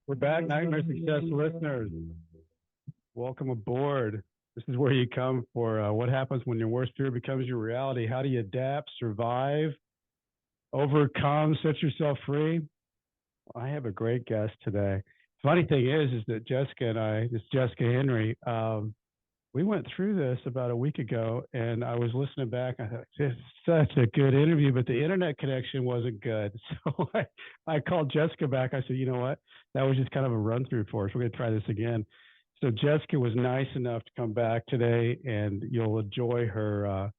We're back, Nightmare Success listeners. Welcome aboard. This is where you come for what happens when your worst fear becomes your reality. How do you adapt, survive, overcome, set yourself free? I have a great guest today. Funny thing is that Jessica and I, this Jessica Henry, we went through this about a week ago, and I was listening back. I thought, it's such a good interview, but the internet connection wasn't good. So I called Jessica back. I said, you know what? That was just kind of a run through for us. We're going to try this again. So Jessica was nice enough to come back today, and you'll enjoy her.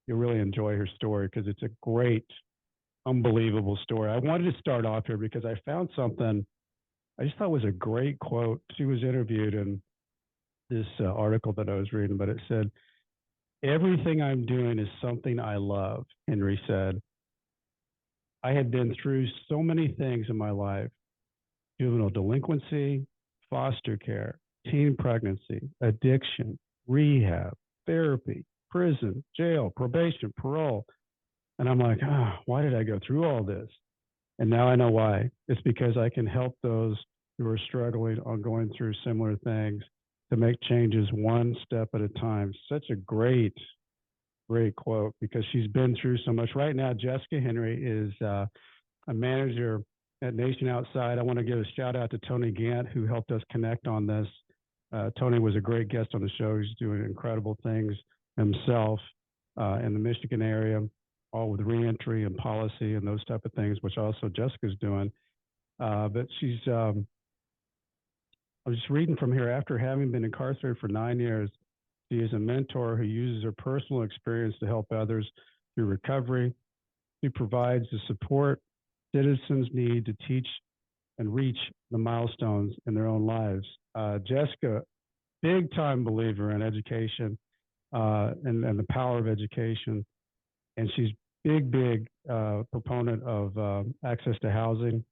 You'll really enjoy her story because it's a great, unbelievable story. I wanted to start off here because I found something I just thought was a great quote. She was interviewed in this article that I was reading, but it said, "Everything I'm doing is something I love," Henry said. "I had been through so many things in my life: juvenile delinquency, foster care, teen pregnancy, addiction, rehab, therapy, prison, jail, probation, parole." And I'm like, why did I go through all this? And now I know why. It's because I can help those who are struggling on going through similar things to make changes one step at a time. Such a great quote because she's been through so much. Right now, Jessica Henry is a manager at Nation Outside. I want to give a shout out to Tony Gant, who helped us connect on this. Tony was a great guest on the show. He's doing incredible things himself in the Michigan area, all with reentry and policy and those type of things, which also Jessica's doing. But she's, I was just reading from here, after having been incarcerated for 9 years, she is a mentor who uses her personal experience to help others through recovery. She provides the support citizens need to teach and reach the milestones in their own lives. Jessica, big time believer in education and the power of education. And she's big proponent of access to housing.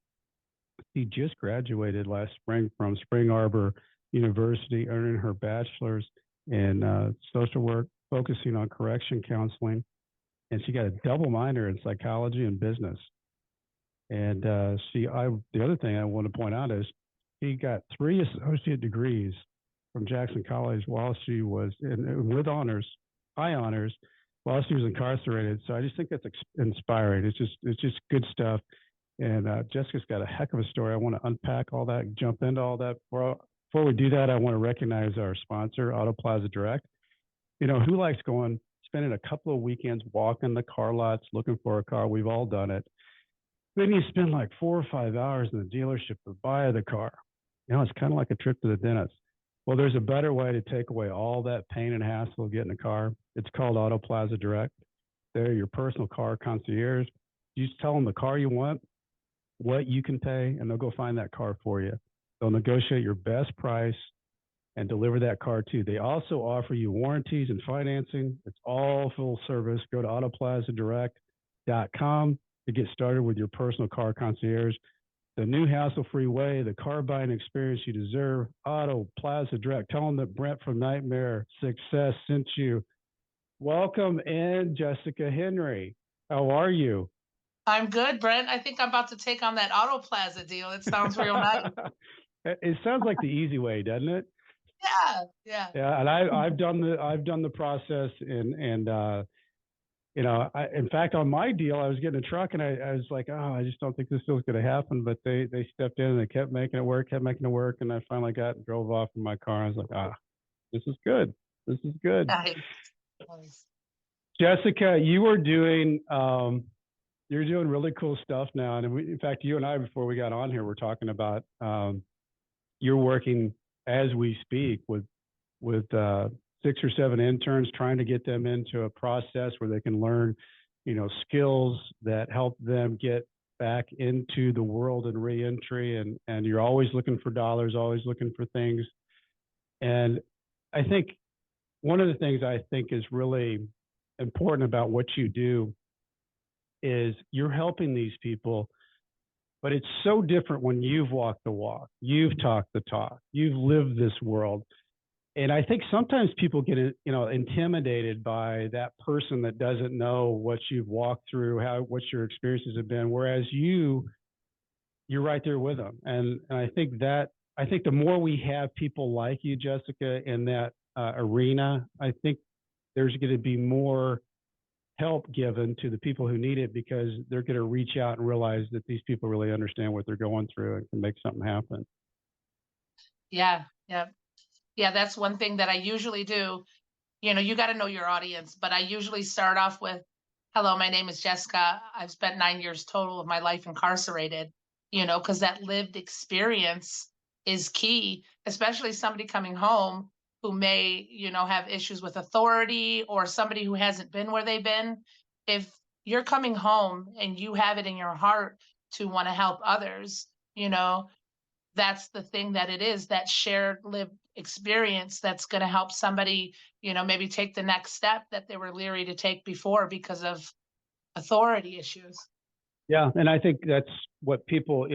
She just graduated last spring from Spring Arbor University, earning her bachelor's in social work, focusing on correction counseling. And she got a double minor in psychology and business. And the other thing I want to point out is she got 3 associate degrees from Jackson College while she was with honors, high honors, while she was incarcerated. So I just think that's inspiring. It's just good stuff. And Jessica's got a heck of a story. I want to unpack all that, jump into all that. Before we do that, I want to recognize our sponsor, Auto Plaza Direct. You know, who likes spending a couple of weekends walking the car lots looking for a car? We've all done it. Then you spend like 4 or 5 hours in the dealership to buy the car. You know, it's kind of like a trip to the dentist. Well, there's a better way to take away all that pain and hassle of getting a car. It's called Auto Plaza Direct. They're your personal car concierge. You just tell them the car you want, what you can pay, and they'll go find that car for you. They'll negotiate your best price and deliver that car to you. They also offer you warranties and financing. It's all full service. Go to autoplazadirect.com to get started with your personal car concierge. The new hassle-free way, the car buying experience you deserve. Auto Plaza Direct. Tell them that Brent from Nightmare Success sent you. Welcome in, Jessica Henry. How are you? I'm good, Brent. I think I'm about to take on that Auto Plaza deal. It sounds real nice. It sounds like the easy way, doesn't it? Yeah. Yeah, and I've done the process, and in fact, on my deal, I was getting a truck, and I was like, I just don't think this deal's going to happen. But they stepped in and they kept making it work, and I finally drove off in my car. I was like, this is good. This is good. Nice. Jessica, you're doing really cool stuff now, and in fact, you and I, before we got on here, we're talking about you're working as we speak with 6 or 7 interns, trying to get them into a process where they can learn, skills that help them get back into the world and reentry. And you're always looking for dollars, always looking for things. And I think one of the things I think is really important about what you do is you're helping these people, but it's so different when you've walked the walk, you've talked the talk, you've lived this world. And I think sometimes people get, intimidated by that person that doesn't know what you've walked through, what your experiences have been. Whereas you you're right there with them. And I think the more we have people like you, Jessica, in that arena, I think there's going to be more help given to the people who need it because they're going to reach out and realize that these people really understand what they're going through and can make something happen. Yeah, yeah, yeah. That's one thing that I usually do. You got to know your audience, but I usually start off with, "Hello, my name is Jessica. I've spent 9 years total of my life incarcerated." Because that lived experience is key, especially somebody coming home who may, have issues with authority or somebody who hasn't been where they've been. If you're coming home and you have it in your heart to want to help others, that's the thing that it is, that shared lived experience that's going to help somebody, maybe take the next step that they were leery to take before because of authority issues. Yeah, and I think that's what people,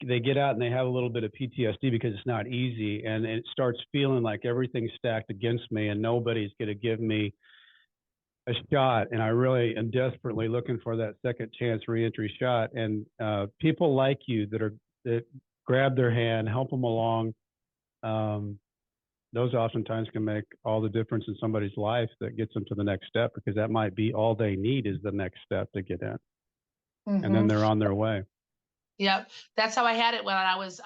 they get out and they have a little bit of PTSD because it's not easy, and it starts feeling like everything's stacked against me, and nobody's going to give me a shot. And I really am desperately looking for that second chance reentry shot. And people like you that grab their hand, help them along. Um, those oftentimes can make all the difference in somebody's life that gets them to the next step because that might be all they need is the next step to get in, and then Hmm. they're on their way. Yep. That's how I had it when I was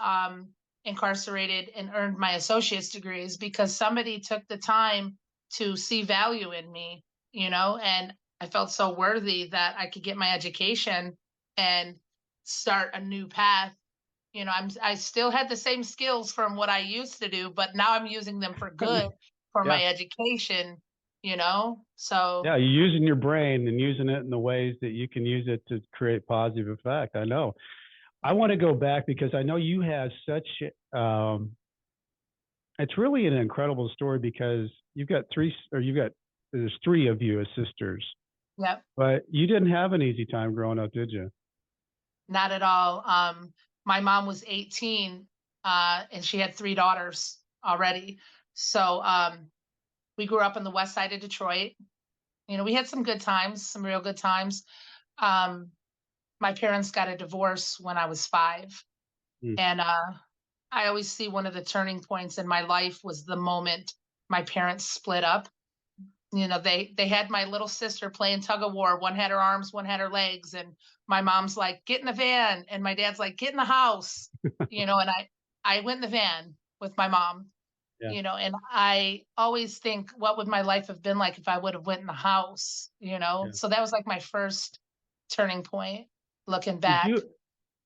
incarcerated and earned my associate's degrees, because somebody took the time to see value in me, and I felt so worthy that I could get my education and start a new path. I still had the same skills from what I used to do, but now I'm using them for good for Yeah. my education, so Yeah, you're using your brain and using it in the ways that you can use it to create positive effect. I know. I want to go back because I know you have such it's really an incredible story because there's three of you as sisters, yep, but you didn't have an easy time growing up, did you? not at all. My mom was 18, and she had three daughters already. So we grew up on the west side of Detroit. We had some good times, some real good times. Um, my parents got a divorce when I was 5. Mm. And I always see one of the turning points in my life was the moment my parents split up. They had my little sister playing tug of war. One had her arms, one had her legs, and my mom's like, "Get in the van," and my dad's like, "Get in the house." And I went in the van with my mom. Yeah, And I always think, what would my life have been like if I would have went in the house? yeah. So that was like my first turning point looking Did back. you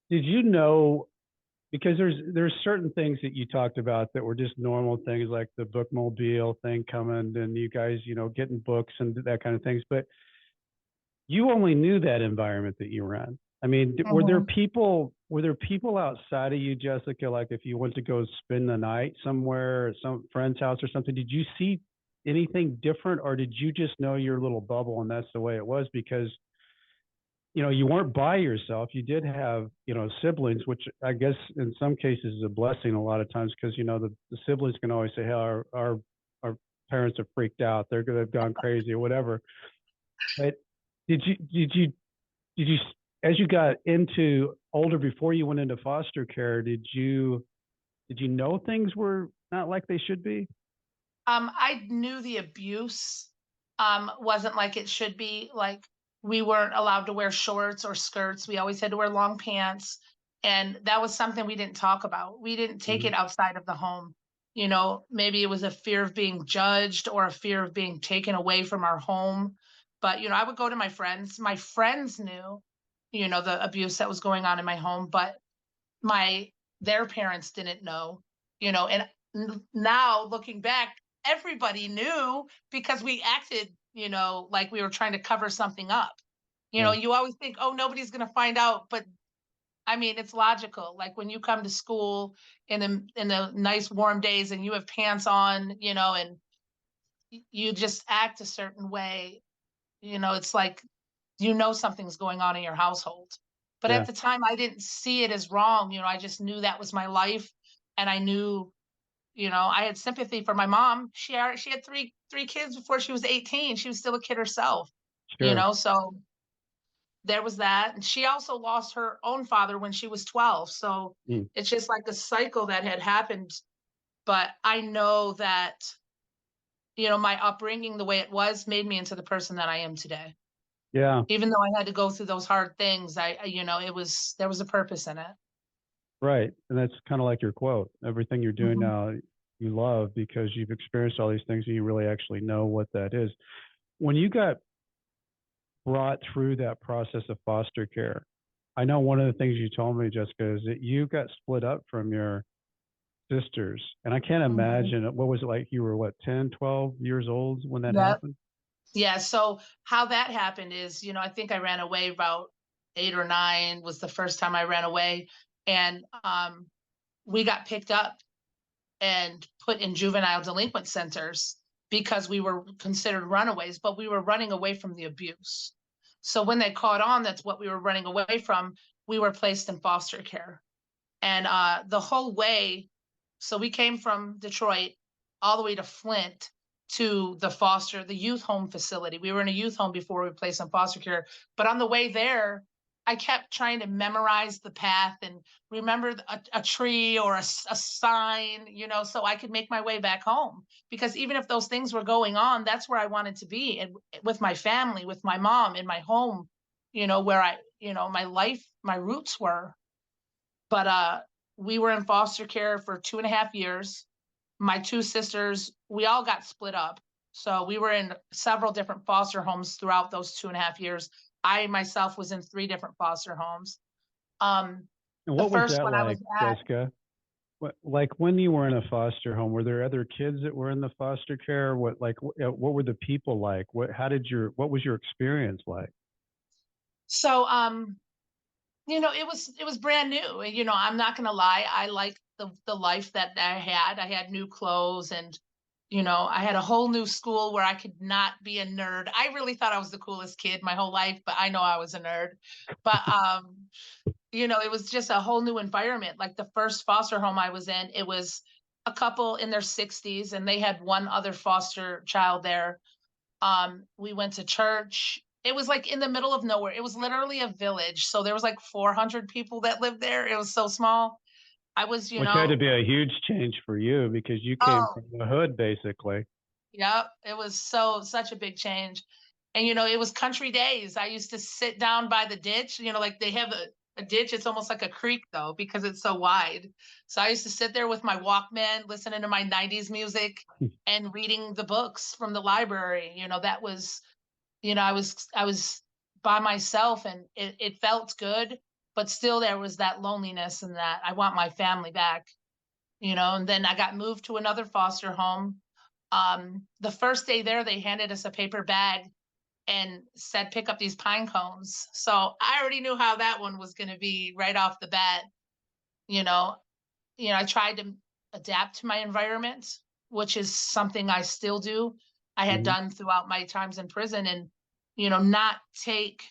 did you know because there's certain things that you talked about that were just normal things like the bookmobile thing coming and you guys, getting books and that kind of things, but you only knew that environment that you were in. I mean, Mhm. were there people outside of you, Jessica? Like if you went to go spend the night somewhere, at some friend's house or something, did you see anything different, or did you just know your little bubble and that's the way it was? Because you weren't by yourself. You did have siblings, which I guess in some cases is a blessing. A lot of times because the siblings can always say, "Hey, our parents have freaked out. They've gone crazy or whatever." But did you did you as you got into older before you went into foster care, did you know things were not like they should be? I knew the abuse wasn't like it should be. Like, we weren't allowed to wear shorts or skirts. We always had to wear long pants. And that was something we didn't talk about. We didn't take Mm-hmm. it outside of the home. Maybe it was a fear of being judged or a fear of being taken away from our home. But, I would go to my friends. My friends knew, the abuse that was going on in my home, but my their parents didn't know, and now looking back, everybody knew because we acted, like we were trying to cover something up. Yeah, You always think, oh, nobody's going to find out, but I mean, it's logical. Like when you come to school in the nice warm days and you have pants on, and you just act a certain way, it's like, something's going on in your household. But yeah, at the time, I didn't see it as wrong. I just knew that was my life, and I knew, I had sympathy for my mom. She had three kids before she was 18. She was still a kid herself. sure. So there was that. And she also lost her own father when she was 12. So Mm. it's just like a cycle that had happened. But I know that, my upbringing, the way it was, made me into the person that I am today. Yeah, Even though I had to go through those hard things, there was a purpose in it. right. And that's kind of like your quote. Everything you're doing Mhm. now, you love because you've experienced all these things and you really actually know what that is. When you got brought through that process of foster care, I know one of the things you told me, Jessica, is that you got split up from your sisters. And I can't Mhm. imagine what was it like? You were what, 10, 12 years old when that Yep. happened? Yeah, so how that happened is, I think I ran away about 8 or 9 was the first time I ran away, and, we got picked up and put in juvenile delinquent centers because we were considered runaways, but we were running away from the abuse. So when they caught on that's what we were running away from, we were placed in foster care. And the whole way, so we came from Detroit all the way to Flint to the youth home facility. We were in a youth home before we were placed in foster care. But on the way there, I kept trying to memorize the path and remember a tree or a sign, so I could make my way back home. Because even if those things were going on, that's where I wanted to be, and with my family, with my mom, in my home, where my life, my roots were. But we were in foster care for 2.5 years. My two sisters, we all got split up. So we were in several different foster homes throughout those 2.5 years. I myself was in 3 different foster homes. Um, And the what was first that one I like, was at, Jessica? Like when you were in a foster home, were there other kids that were in the foster care? What were the people like? What was your experience like? so it was brand new. I'm not gonna lie, I liked the life that I had. I had new clothes, and I had a whole new school where I could not be a nerd. I really thought I was the coolest kid my whole life, but I know I was a nerd. But it was just a whole new environment. Like the first foster home I was in, it was a couple in their 60s, and they had one other foster child there. We went to church. It was like in the middle of nowhere. It was literally a village. So there was like 400 people that lived there. It was so small. I was, Which had to be a huge change for you because you came oh, from the hood basically. yep. It was such a big change. And it was country days. I used to sit down by the ditch, like they have a ditch. It's almost like a creek though, because it's so wide. So I used to sit there with my Walkman, listening to my 90s music and reading the books from the library. That was I was by myself, and it felt good, but still there was that loneliness and that I want my family back, and then I got moved to another foster home. The first day there, they handed us a paper bag and said, pick up these pine cones. So I already knew how that one was going to be right off the bat. You know, I tried to adapt to my environment, which is something I still do. I had Hmm. done throughout my times in prison, and not take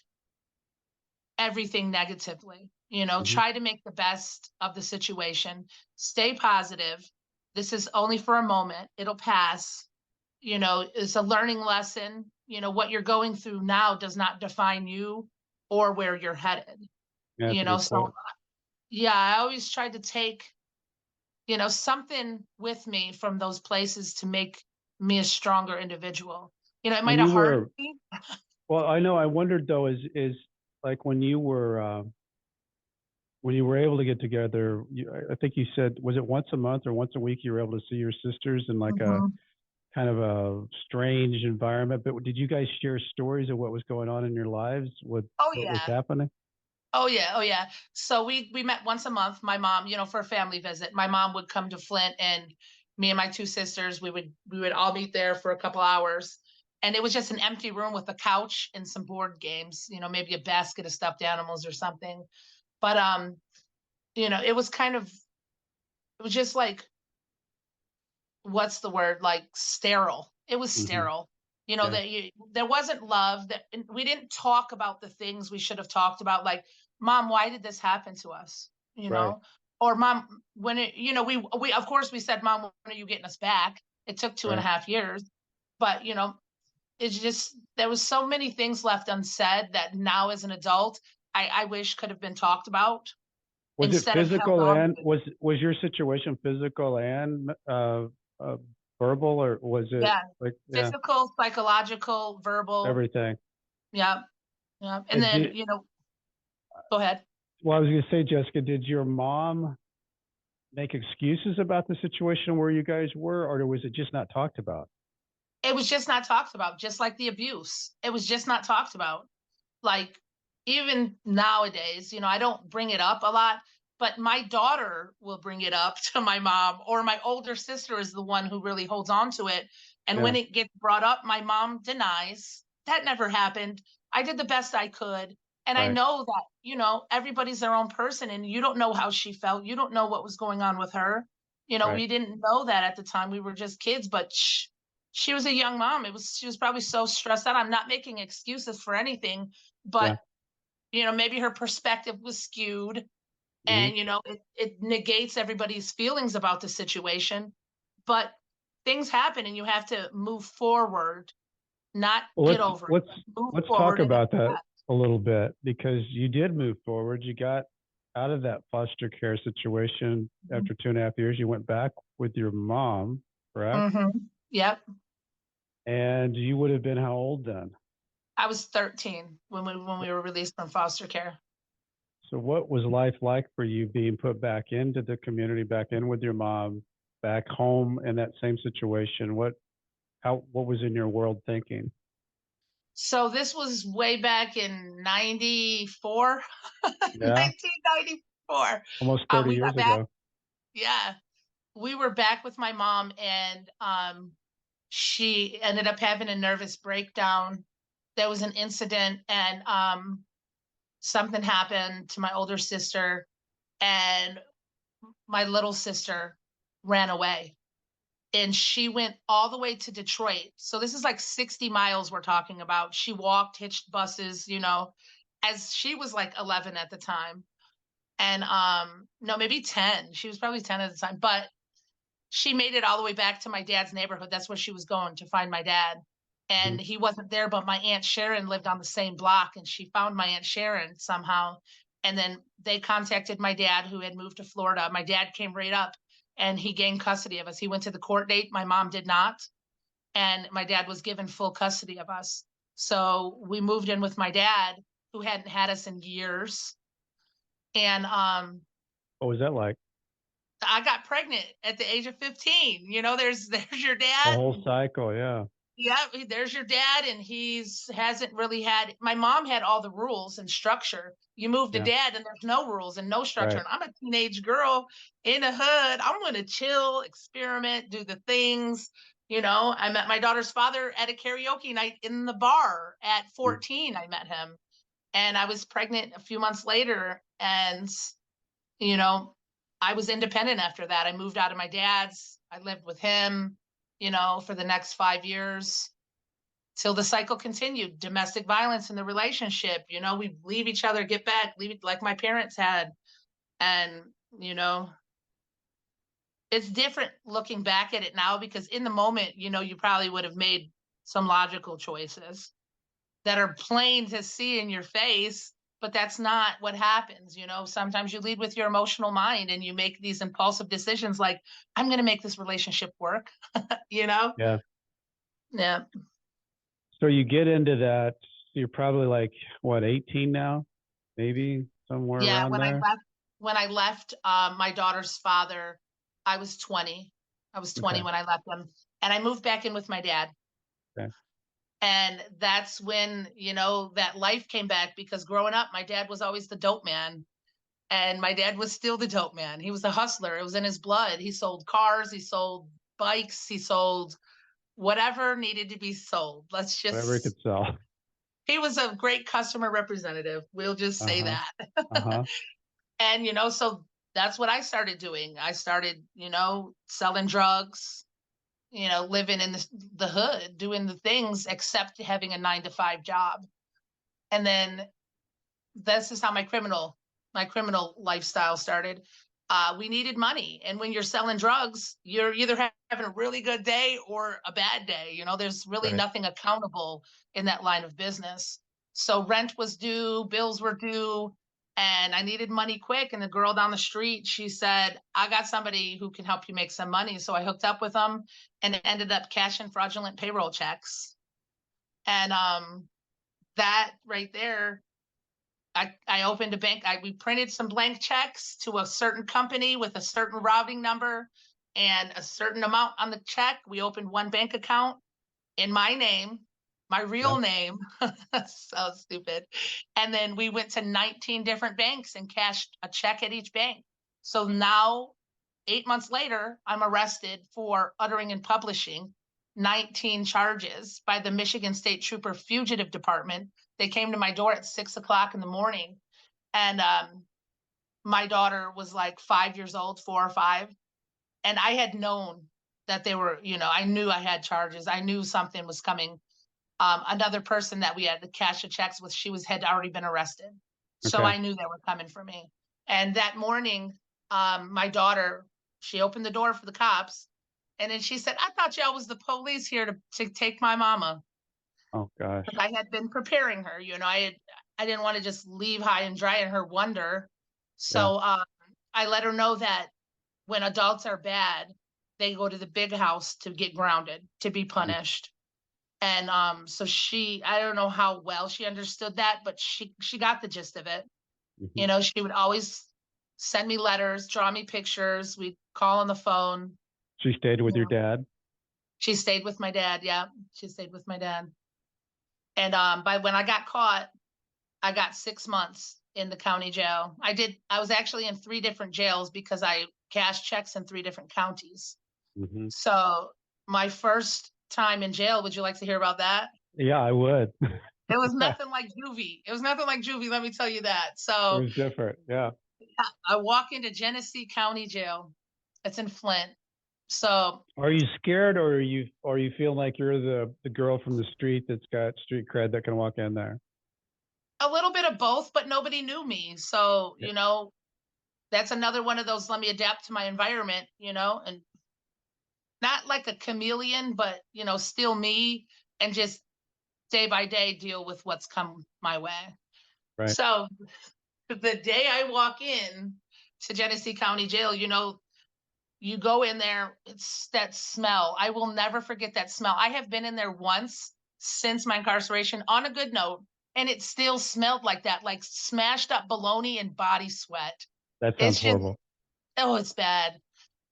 everything negatively. Hmm. Try to make the best of the situation. Stay positive. This is only for a moment. It'll pass. It's a learning lesson. What you're going through now does not define you or where you're headed. Yeah, that's a good So quote. yeah, I always tried to take, something with me from those places to make me a stronger individual. It When might have you hurt were, me. well, I know, I wondered though, is like when you were able to get together, I think you said, was it once a month or once a week you were able to see your sisters in like a Mhm. kind of a strange environment? But did you guys share stories of what was going on in your lives? Oh What was yeah. happening? Oh yeah, oh yeah. So we met once a month. My mom, for a family visit. My mom would come to Flint, and me and my two sisters, we would all meet there for a couple hours. And it was just an empty room with a couch and some board games, maybe a basket of stuffed animals or something. But it was it was just like, what's the word? Like sterile. It was Hmm. sterile. Yeah, There wasn't love, that and we didn't talk about the things we should have talked about, like, mom, why did this happen to us? right. Or mom, when we of course we said, mom, when are you getting us back? It took two and a Right. half years, but it's just there was so many things left unsaid that now as an adult, I wish could have been talked about Was it instead of held physical on and to. was your situation physical and uh, verbal, or was it Yeah, like, yeah, physical, psychological, verbal. everything? Yeah, yeah. And And then, did, go ahead. well, I was going to say, Jessica, did your mom make excuses about the situation where you guys were, or was it just not talked about? It was just not talked about, just like the abuse. It was just not talked about. Like, even nowadays, I don't bring it up a lot, but my daughter will bring it up to my mom, or my older sister is the one who really holds on to it. And Yeah, when it gets brought up, my mom denies that never happened. I did the best I could. And I right, know that, everybody's their own person, and you don't know how she felt. You don't know what was going on with her. right. We didn't know that at the time. We were just kids, but she was a young mom. She was probably so stressed out. I'm not making excuses for anything, but Yeah. maybe her perspective was skewed, Hmm. and it negates everybody's feelings about the situation. But things happen, and you have to move forward, not Well, get over it, let's but move let's talk forward and about that accept. a little bit, because you did move forward. You got out of that foster care situation after 2.5 years. You went back with your mom, correct? Yep. And you would have been how old then? I was 13 when we were released from foster care. So what was life like for you being put back into the community, back in with your mom, back home in that same situation? What was in your world thinking? So this was way back in 94, Yeah, 1994. almost 30 We years got back. ago. Yeah, we were back with my mom, and she ended up having a nervous breakdown. There was an incident, and something happened to my older sister, and my little sister ran away. And she went all the way to Detroit. So this is like 60 miles we're talking about. She walked, hitched buses, as she was like 11 at the time. And no, maybe 10. She was probably 10 at the time. But she made it all the way back to my dad's neighborhood. That's where she was going to find my dad. Hmm. And he wasn't there, but my Aunt Sharon lived on the same block, and she found my Aunt Sharon somehow. And then they contacted my dad, who had moved to Florida. My dad came right up, and he gained custody of us. He went to the court date. My mom did not. And my dad was given full custody of us. So we moved in with my dad, who hadn't had us in years. And What was that like? I got pregnant at the age of 15. There's your The dad. whole cycle, yeah, Yeah, there's your dad, and he's hasn't really had. My mom had all the rules and structure. You move to yeah, dad, and there's no rules and no structure. right. And I'm a teenage girl in a hood. I'm going to chill, experiment, do the things. I met my daughter's father at a karaoke night in the bar at Mm. 14. I met him, and I was pregnant a few months later, and you know, I was independent after that. I moved out of my dad's. I lived with him, for the next 5 years till the cycle continued. Domestic violence in the relationship. We leave each other, get back, leave it like my parents had. And, you know, it's different looking back at it now, because in the moment, you probably would have made some logical choices that are plain to see in your face, but that's not what happens. Sometimes you lead with your emotional mind, and you make these impulsive decisions like, I'm going to make this relationship work, you know? Yeah. Yeah. So you get into that. You're probably like what, 18 now, maybe somewhere Yeah. around there. When I left my daughter's father, I was 20. I was 20 Okay. when I left him, and I moved back in with my dad. Okay. And that's when, that life came back, because growing up, my dad was always the dope man. And my dad was still the dope man. He was a hustler. It was in his blood. He sold cars, he sold bikes, he sold whatever needed to be sold. Whatever it could sell. He was a great customer representative. We'll just Uh say huh. that. Uh huh. And, so that's what I started doing. I started, selling drugs, living in the hood, doing the things except having a 9 to 5 job. And then this is how my criminal lifestyle started. we needed money. And when you're selling drugs, you're either having a really good day or a bad day. You know, there's really Right. nothing accountable in that line of business. So rent was due, bills were due, and I needed money quick. And the girl down the street, she said, I got somebody who can help you make some money. So I hooked up with them and it ended up cashing fraudulent payroll checks. And that right there, I opened a bank. We printed some blank checks to a certain company with a certain routing number and a certain amount on the check. We opened one bank account in my name, my Yeah. real name. So stupid. And then we went to 19 different banks and cashed a check at each bank. So now, 8 months later, I'm arrested for uttering and publishing 19 charges by the Michigan State Trooper Fugitive Department. They came to my door at 6 o'clock in the morning, and my daughter was like 5 years old, 4 or 5, and I had known that they were, I knew I had charges. I knew something was coming. Another person that we had to cash the checks with, had already been arrested, so Okay. I knew they were coming for me. And that morning, my daughter, she opened the door for the cops, and then she said, "I thought y'all was the police here to take my mama." Oh gosh. I had been preparing her. I didn't want to just leave high and dry and her wonder. Yeah. So I let her know that when adults are bad, they go to the big house to get grounded, to be punished. And so I don't know how well she understood that, but she got the gist of it. Mm-hmm. She would always send me letters, draw me pictures. We'd call on the phone. She stayed with You your know, dad? she stayed with my dad. Yeah, she stayed with my dad. And by when I got caught, I got 6 months in the county jail. I was actually in 3 different jails because I cashed checks in 3 different counties. Mm-hmm. So my first time in jail, would you like to hear about that? Yeah, I would. It was It nothing like juvie. It was nothing like juvie, let me tell you that. So was different. Yeah. I walk into Genesee County Jail. It's in Flint. So Are you scared, or are you feeling like you're the girl from the street that's got street cred that can walk in there? a little bit of both, but nobody knew me. So, Yeah. that's another one of those, let me adapt to my environment, and not like a chameleon, but still me, and just day by day deal with what's come my way. Right. So the day I walk in to Genesee County Jail, you go in there, it's that smell. I will never forget that smell. I have been in there once since my incarceration on a good note, and it still smelled like that, like smashed up bologna and body sweat. That sounds It's just, horrible. oh, it's bad.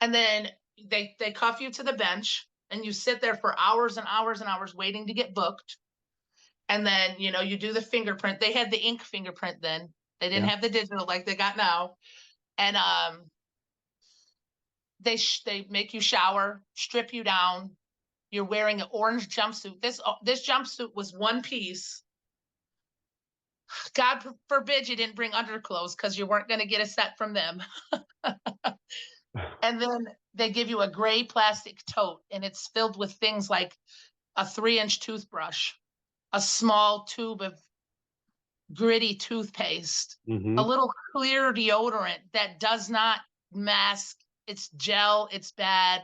And then they cuff you to the bench and you sit there for hours and hours and hours waiting to get booked. And then, you do the fingerprint. They had the ink fingerprint then. They didn't Yeah. have the digital like they got now. And they make you shower, strip you down. You're wearing an orange jumpsuit. This jumpsuit was one piece. God forbid you didn't bring underclothes because you weren't going to get a set from them. And then they give you a gray plastic tote, and it's filled with things like a 3-inch toothbrush, a small tube of gritty toothpaste, Mm-hmm. a little clear deodorant that does not mask. It's gel. It's bad.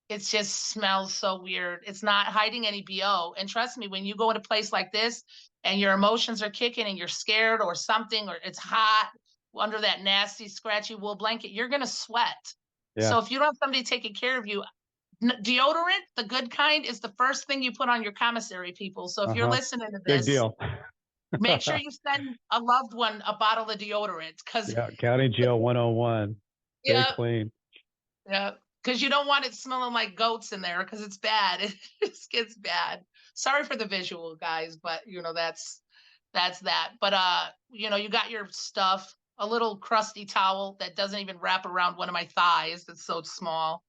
It just smells so weird. It's not hiding any BO. And trust me, when you go in a place like this and your emotions are kicking and you're scared or something, or it's hot under that nasty, scratchy wool blanket, you're going to sweat. Yeah. So if you don't have somebody taking care of you, deodorant, the good kind, is the first thing you put on your commissary, people. So if you're Uh-huh. listening to Big this, deal. make sure you send a loved one a bottle of deodorant, because Yeah. County Jail 101. Stay yeah, clean. yeah, because you don't want it smelling like goats in there because it's bad. It just gets bad. Sorry for the visual, guys, but that's that. But you got your stuff, a little crusty towel that doesn't even wrap around one of my thighs. It's so small.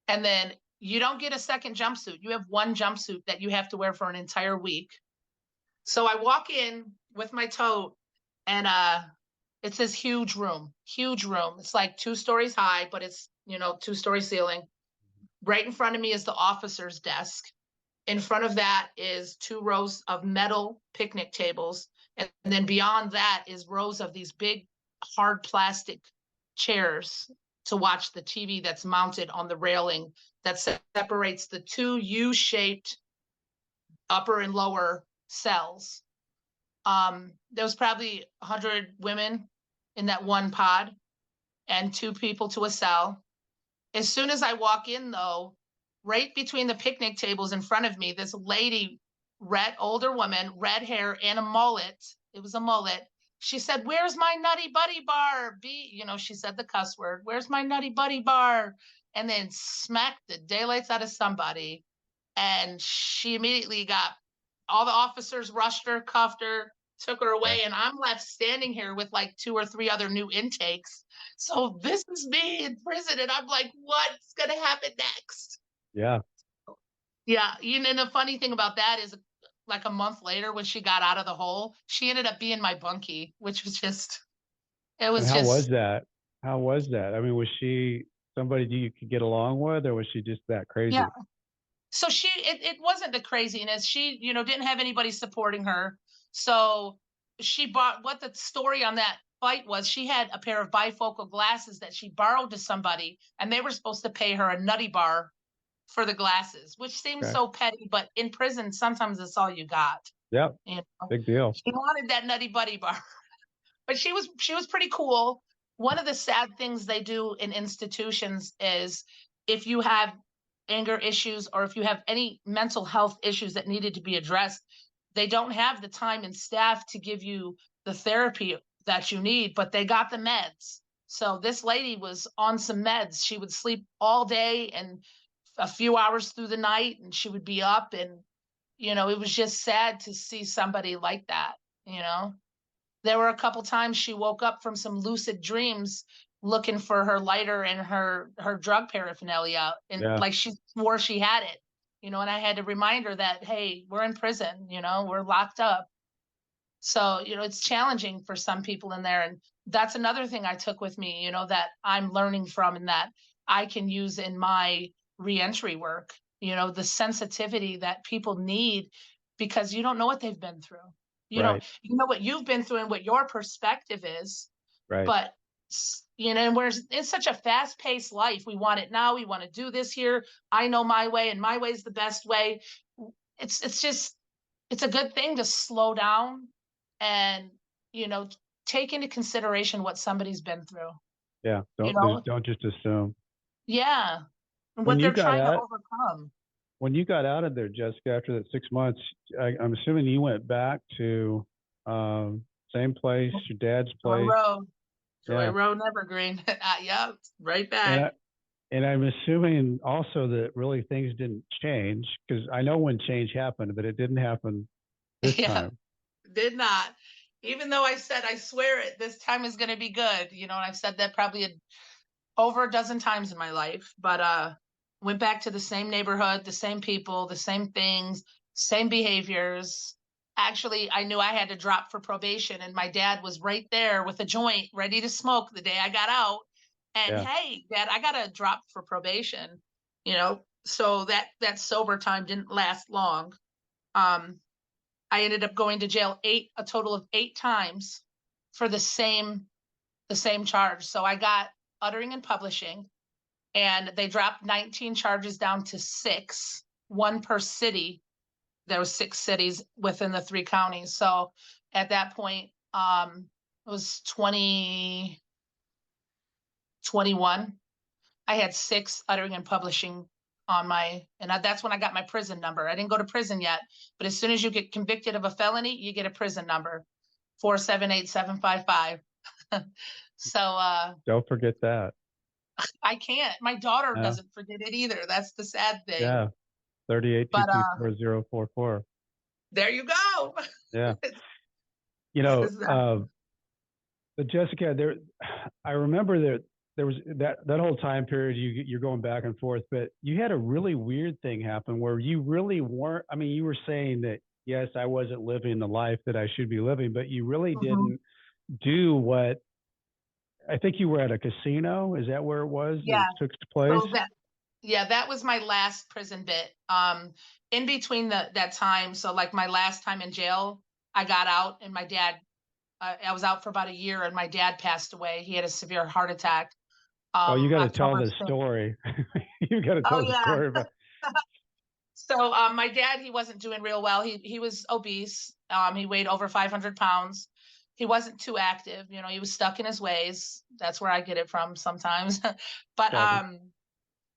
And then you don't get a second jumpsuit. You have one jumpsuit that you have to wear for an entire week. So I walk in with my tote, and it's this huge room, huge room. It's like 2 stories high, but it's 2-story ceiling. Right in front of me is the officer's desk. In front of that is 2 rows of metal picnic tables. And then beyond that is rows of these big hard plastic chairs. to watch the TV that's mounted on the railing that separates the two U-shaped upper and lower cells. There was probably 100 women in that one pod and two people to a cell. As soon as I walk in, though, right between the picnic tables in front of me, this lady, older woman, red hair and a mullet. It was a mullet. She said, "Where's my nutty buddy bar?" She said the cuss word. "Where's my nutty buddy bar?" And then smacked the daylights out of somebody. And she immediately got all the officers rushed her, cuffed her, took her Yeah. away, and I'm left standing here with like two or three other new intakes. So this is me in prison, and I'm like, what's gonna happen next? Yeah. Yeah, and the funny thing about that is, like a month later, when she got out of the hole, she ended up being my bunkie, which was just, it And was how was just, that? How was that? I mean, was she somebody you could get along with, or was she just that yeah. crazy? So it wasn't the craziness. She, didn't have anybody supporting her. So she bought, what the story on that fight was, she had a pair of bifocal glasses that she borrowed to somebody, and they were supposed to pay her a nutty bar for the glasses, which seems Okay. so petty, but in prison, sometimes it's all you got. Yep. You know, Big deal. she wanted that nutty buddy bar. But she was pretty cool. One of the sad things they do in institutions is, if you have anger issues or if you have any mental health issues that needed to be addressed, they don't have the time and staff to give you the therapy that you need, but they got the meds. So this lady was on some meds. She would sleep all day and a few hours through the night, and she would be up, and it was just sad to see somebody like that, you know. There were a couple times she woke up from some lucid dreams looking for her lighter and her drug paraphernalia, and Yeah. like she swore she had it. And I had to remind her that, hey, we're in prison, we're locked up. So, it's challenging for some people in there. And that's another thing I took with me, that I'm learning from and that I can use in my reentry work, the sensitivity that people need, because you don't know what they've been through. Right. You know what you've been through and what your perspective is, Right. but and we're it's such a fast-paced life. We want it now. We want to do this here. I know my way, and my way is the best way. It's just, it's a good thing to slow down and, you know, take into consideration what somebody's been through, Yeah. you Don't know? don't just assume. Yeah. And When what you they're got trying to out overcome. when you got out of there, Jessica, after that 6 months, I'm assuming you went back to same place, your dad's Joy place. Road, Joy Yeah. Road, Evergreen. Yep, right And back. I'm assuming also that really things didn't change, because I know when change happened, but it didn't happen this Yeah, time. did not. Even though I said, I swear it, this time is going to be good. And I've said that probably over a dozen times in my life, but went back to the same neighborhood, the same people, the same things, same behaviors. Actually, I knew I had to drop for probation, and my dad was right there with a joint ready to smoke the day I got out. And Yeah. hey, dad, I got to drop for probation, so that sober time didn't last long. um I ended up going to jail a total of 8 times for the same charge. So I got uttering and publishing, and they dropped 19 charges down to 6, one per city. There was 6 cities within the 3 counties. So at that point, it was 2021. I had 6 uttering and publishing on that's when I got my prison number. I didn't go to prison yet, but as soon as you get convicted of a felony, you get a prison number, 478755. So Don't forget that. I can't. My daughter Yeah. doesn't forget it either. That's the sad thing. Yeah. 38 But 224 there you go. Yeah. Is that- But Jessica, I remember that there was that whole time period you're going back and forth, but you had a really weird thing happen where you really weren't. I mean, you were saying that yes, I wasn't living the life that I should be living, but you really Mhm. didn't do what I think you were at a casino. Is that where it was that Yeah. it took place? So that was my last prison bit. In between that time, so like my last time in jail, I got out, and my dad, I was out for about a year, and my dad passed away. He had a severe heart attack. Oh, you got to tell October this 6th. story. You got to Oh, tell the yeah. story about. So my dad, he wasn't doing real well. He was obese. He weighed over 500 pounds. He wasn't too active. You know, he was stuck in his ways. That's where I get it from sometimes. But Gotcha.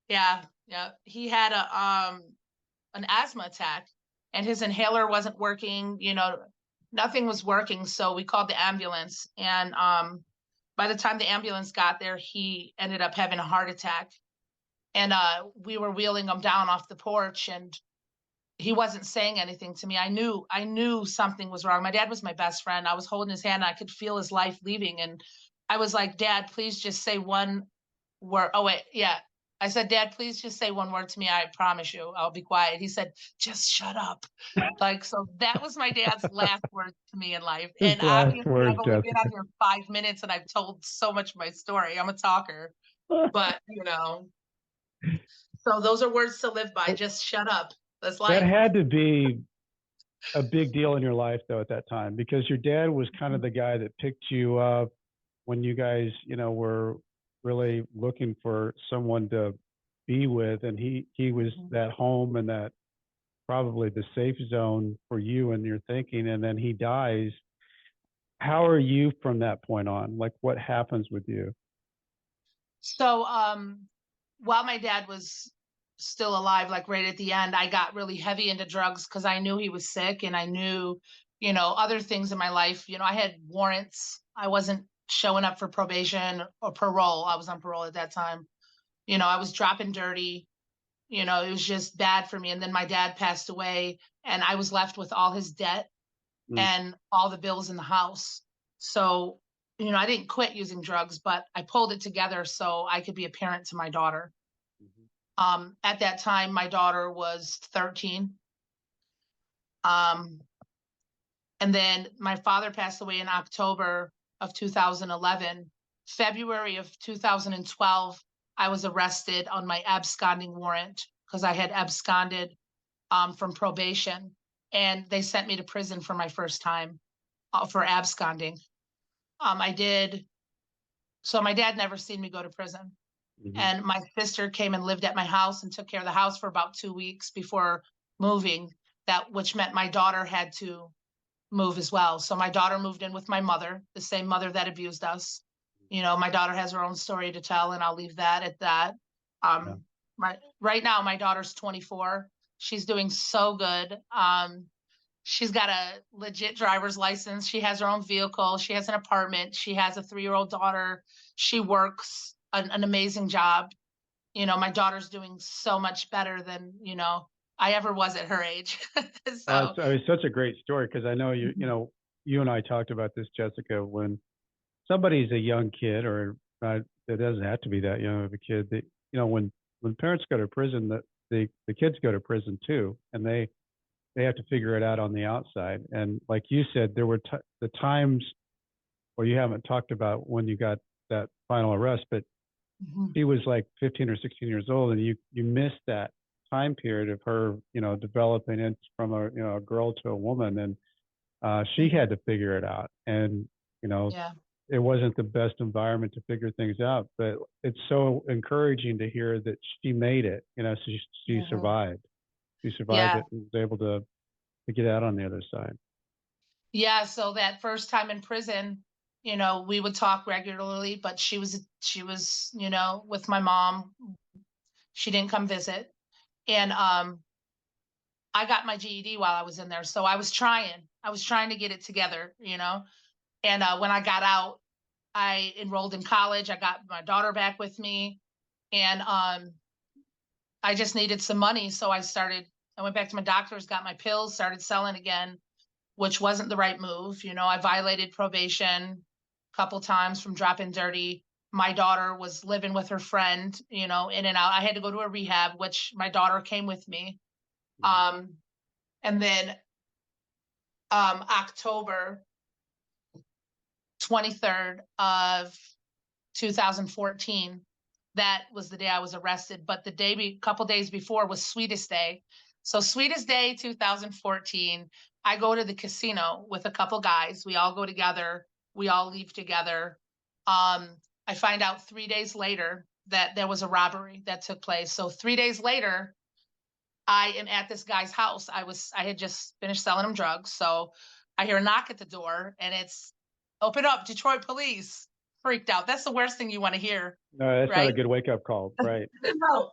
yeah, yeah. He had an asthma attack, and his inhaler wasn't working. You know, nothing was working. So we called the ambulance, and by the time the ambulance got there, he ended up having a heart attack. And we were wheeling him down off the porch, and he wasn't saying anything to me. I knew something was wrong. My dad was my best friend. I was holding his hand. I could feel his life leaving. And I was like, Dad, please just say one word. Oh, wait. Yeah. I said, Dad, please just say one word to me. I promise you, I'll be quiet. He said, just shut up. Like, so that was my dad's last words to me in life. His And last obviously, words, I've only been on Jessica. here 5 minutes and I've told so much of my story. I'm a talker, but so those are words to live by. Just shut up. That's That life. had to be a big deal in your life though at that time because your dad was kind of the guy that picked you up when you guys, were really looking for someone to be with, and he was Mhm. that home and that probably the safe zone for you and your thinking, and then he dies. How are you from that point on? Like, what happens with you? So, while my dad was still alive, like right at the end, I got really heavy into drugs because I knew he was sick and I knew, other things in my life. I had warrants. I wasn't showing up for probation or parole. I was on parole at that time. I was dropping dirty. It was just bad for me. And then my dad passed away and I was left with all his debt Mm, and all the bills in the house. So, I didn't quit using drugs, but I pulled it together so I could be a parent to my daughter. mhm, At that time, my daughter was 13. Um, and then my father passed away in October of 2011. February of 2012, I was arrested on my absconding warrant because I had absconded from probation. And they sent me to prison for my first time for absconding. I did. So my dad never seen me go to prison. mhm. And my sister came and lived at my house and took care of the house for about 2 weeks before moving. Which meant my daughter had to move as well. So my daughter moved in with my mother, the same mother that abused us. My daughter has her own story to tell, and I'll leave that at that. Yeah. Um, right now, my daughter's 24. She's doing so good. She's got a legit driver's license. She has her own vehicle. She has an apartment. She has a 3-year-old daughter. She works an amazing job. My daughter's doing so much better than, I ever was at her age. So, It's such a great story because I know you. mhm, You and I talked about this, Jessica. When somebody's a young kid, or it doesn't have to be that young of a kid. That when parents go to prison, that the kids go to prison too, and they have to figure it out on the outside. And like you said, there were the times where you haven't talked about when you got that final arrest, but mhm, she was like 15 or 16 years old, and you missed that time period of her, developing it from a girl to a woman, and she mhm. had to figure it out, and you know, Yeah, it wasn't the best environment to figure things out, but it's so encouraging to hear that she made it. She mhm. survived. She survived Yeah, it and was able to get out on the other side. yeah. So that first time in prison, we would talk regularly, but she was, with my mom. She didn't come visit. And I got my GED while I was in there. So I was trying to get it together. And when I got out, I enrolled in college. I got my daughter back with me. And I just needed some money. So I went back to my doctor's, got my pills, started selling again, which wasn't the right move. I violated probation a couple times from dropping dirty. My daughter was living with her friend, in and out. I had to go to a rehab, which my daughter came with me. Mhm. Um, and then October 23rd of 2014, that was the day I was arrested. But couple days before was Sweetest Day. So Sweetest Day 2014, I go to the casino with a couple guys. We all go together. We all leave together. Um, I find out 3 days later that there was a robbery that took place. So 3 days later, I am at this guy's house. I had just finished selling him drugs. So I hear a knock at the door and it's open up, Detroit police. Freaked out. That's the worst thing you want to hear, No, that's not a right? good wake up call. Right. No.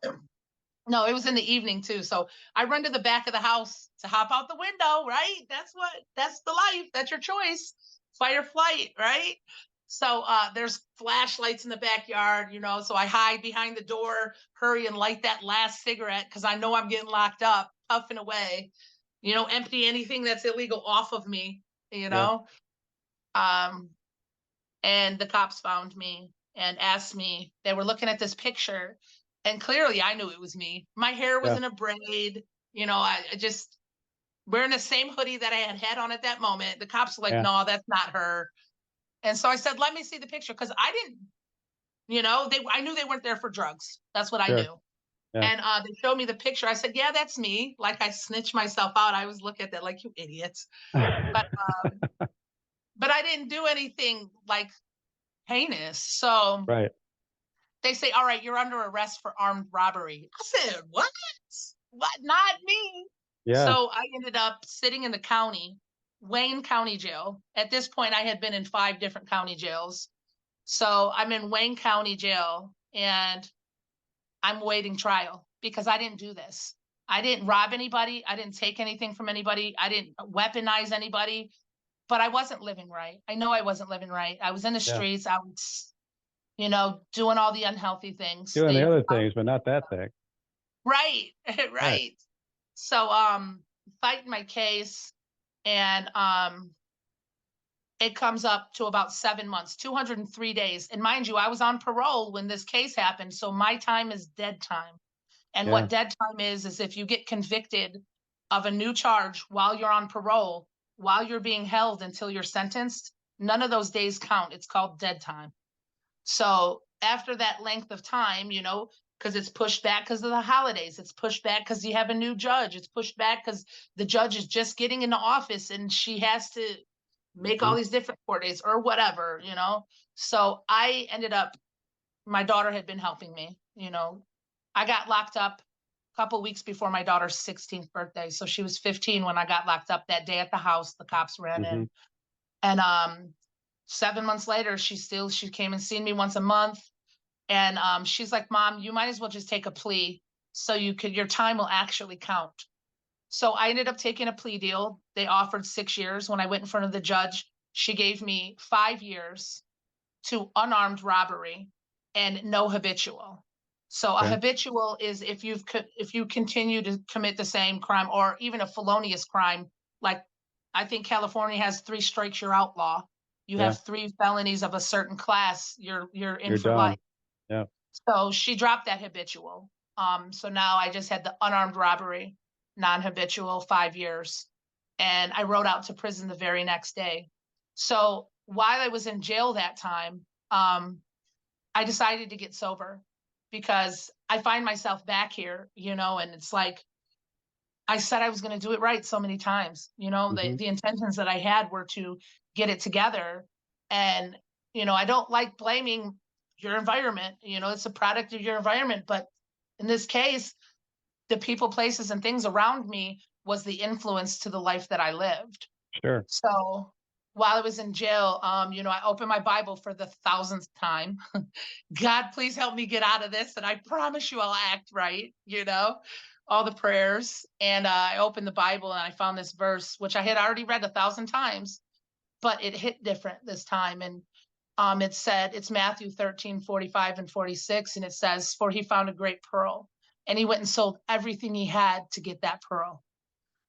No, it was in the evening too. So I run to the back of the house to hop out the window, right? That's the life. That's your choice. Fight or flight, right? So there's flashlights in the backyard, so I hide behind the door, hurry and light that last cigarette because I know I'm getting locked up, puffing away, empty anything that's illegal off of me, you Yeah. know. Um, and the cops found me and asked me, they were looking at this picture and clearly I knew it was me. My hair was Yeah. in a braid, I just wearing the same hoodie that I had on at that moment. The cops were like, Yeah. no, that's not her. And so I said, let me see the picture because I didn't, I knew they weren't there for drugs. That's what I Sure. knew. Yeah. And they showed me the picture. I said, yeah, that's me. Like I snitched myself out. I was looking at that like, you idiots. But but I didn't do anything like heinous. So Right. they say, all right, you're under arrest for armed robbery. I said, what? What? Not me. Yeah. So I ended up sitting in the county, Wayne County Jail. At this point, I had been in 5 different county jails. So I'm in Wayne County Jail and I'm waiting trial because I didn't do this. I didn't rob anybody. I didn't take anything from anybody. I didn't weaponize anybody, but I wasn't living right. I know I wasn't living right. I was in the Yeah. streets. I was, doing all the unhealthy things. Doing the They other things, but not that thing. Right, Right. right. So fighting my case and it comes up to about 7 months, 203 days. And mind you, I was on parole when this case happened, so my time is dead time. And Yeah. what dead time is if you get convicted of a new charge while you're on parole, while you're being held until you're sentenced, none of those days count. It's called dead time. So after that length of time, because it's pushed back because of the holidays, it's pushed back because you have a new judge, it's pushed back because the judge is just getting into office and she has to make Hmm. all these different court dates or whatever. So I ended up, my daughter had been helping me. I got locked up a couple weeks before my daughter's 16th birthday. So she was 15 when I got locked up that day at the house. The cops ran Hmm. in. And 7 months later, she came and seen me once a month. And she's like, Mom, you might as well just take a plea so your time will actually count. So I ended up taking a plea deal. They offered 6 years. When I went in front of the judge, she gave me 5 years to unarmed robbery and no habitual. So a Okay. habitual is if you continue to commit the same crime or even a felonious crime, like I think California has 3 strikes, you're outlaw. You Yeah. have 3 felonies of a certain class, you're in You're for life. done. Yeah. So she dropped that habitual. So now I just had the unarmed robbery, non-habitual, 5 years. And I rode out to prison the very next day. So while I was in jail that time, I decided to get sober because I find myself back here, and it's like I said I was going to do it right so many times. Hmm. The intentions that I had were to get it together. And, I don't like blaming your environment. It's a product of your environment. But in this case, the people, places, and things around me was the influence to the life that I lived. Sure. So while I was in jail, I opened my Bible for the thousandth time. God, please help me get out of this. And I promise you I'll act right, all the prayers. And I opened the Bible and I found this verse, which I had already read 1,000 times, but it hit different this time. And it said, it's Matthew 13:45 and 46. And it says, for he found a great pearl and he went and sold everything he had to get that pearl.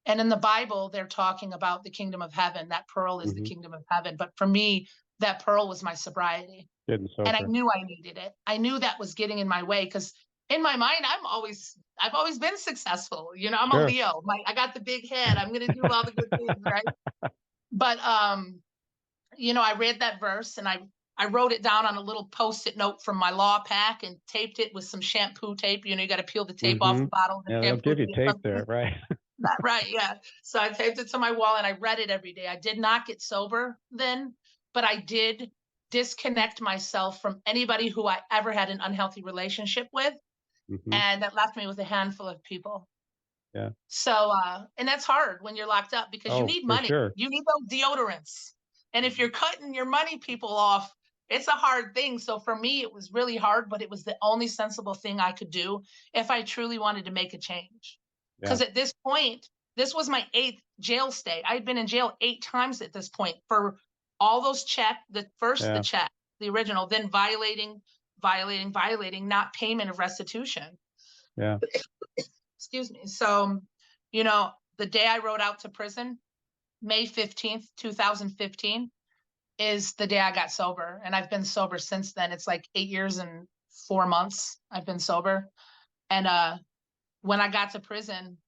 And in the Bible, they're talking about the kingdom of heaven. That pearl is the Hmm. kingdom of heaven. But for me, that pearl was my sobriety. Getting And I sober. knew I needed it. I knew that was getting in my way because in my mind, I've always been successful. I'm a Sure. Leo. I got the big head. I'm gonna do all the good things, right? But I read that verse and I wrote it down on a little post-it note from my law pack and taped it with some shampoo tape. You got to peel the tape off Hmm. the bottle of the Yeah. They'll shampoo give to you get tape there. something. Right. Right, yeah. So I taped it to my wall and I read it every day. I did not get sober then, but I did disconnect myself from anybody who I ever had an unhealthy relationship with, Hmm. and that left me with a handful of people. Yeah. So, and that's hard when you're locked up because you Oh, need for money. sure. You need those deodorants. And if Mhm. you're cutting your money people off, it's a hard thing. So for me, it was really hard, but it was the only sensible thing I could do if I truly wanted to make a change. Yeah. Because at this point, this was my eighth jail stay. I had been in jail 8 times at this point for all those the Yeah. check, the original, then violating, not payment of restitution. Yeah. Excuse me. So, you know, the day I rode out to prison, May 15th, 2015, is the day I got sober. And I've been sober since then. It's like 8 years and 4 months I've been sober. And when I got to prison,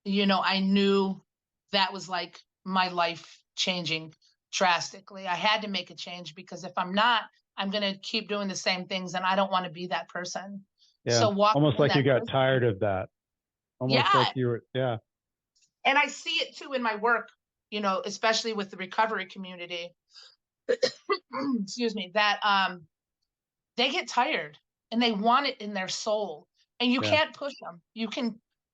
I knew that was like my life changing drastically. I had to make a change because if I'm not, I'm going to keep doing the same things and I don't want to be that person. Yeah. So walking Almost in like you that got prison, tired of that. Almost like yeah, you were, yeah. and I see it too in my work, especially with the recovery community. Excuse me, that they get tired and they want it in their soul. And you Yeah. can't push them.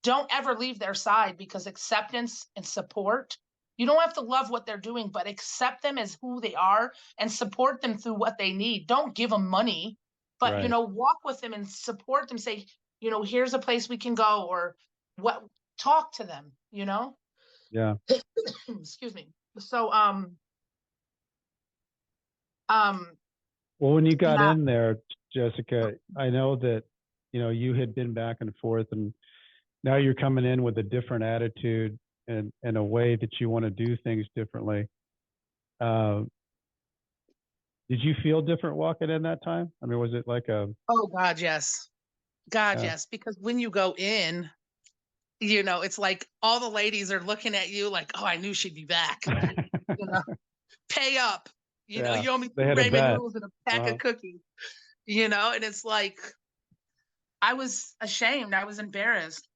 Don't ever leave their side because acceptance and support, you don't have to love what they're doing, but accept them as who they are and support them through what they need. Don't give them money, but Right. walk with them and support them. Say, here's a place we can go, or what, talk to them. Yeah. Excuse me. So um Well, when you got yeah. in there, Jessica, I know that, you had been back and forth, and now you're coming in with a different attitude and a way that you want to do things differently. Uh, did you feel different walking in that time? I mean, was it like a, Oh God, yes. God, uh, yes. Because when you go in, it's like all the ladies are looking at you like, oh, I knew she'd be back. You know, pay up. yeah, You owe me they two had a ramen bet. noodles and a pack Uh-huh. of cookies. And it's like I was ashamed. I was embarrassed.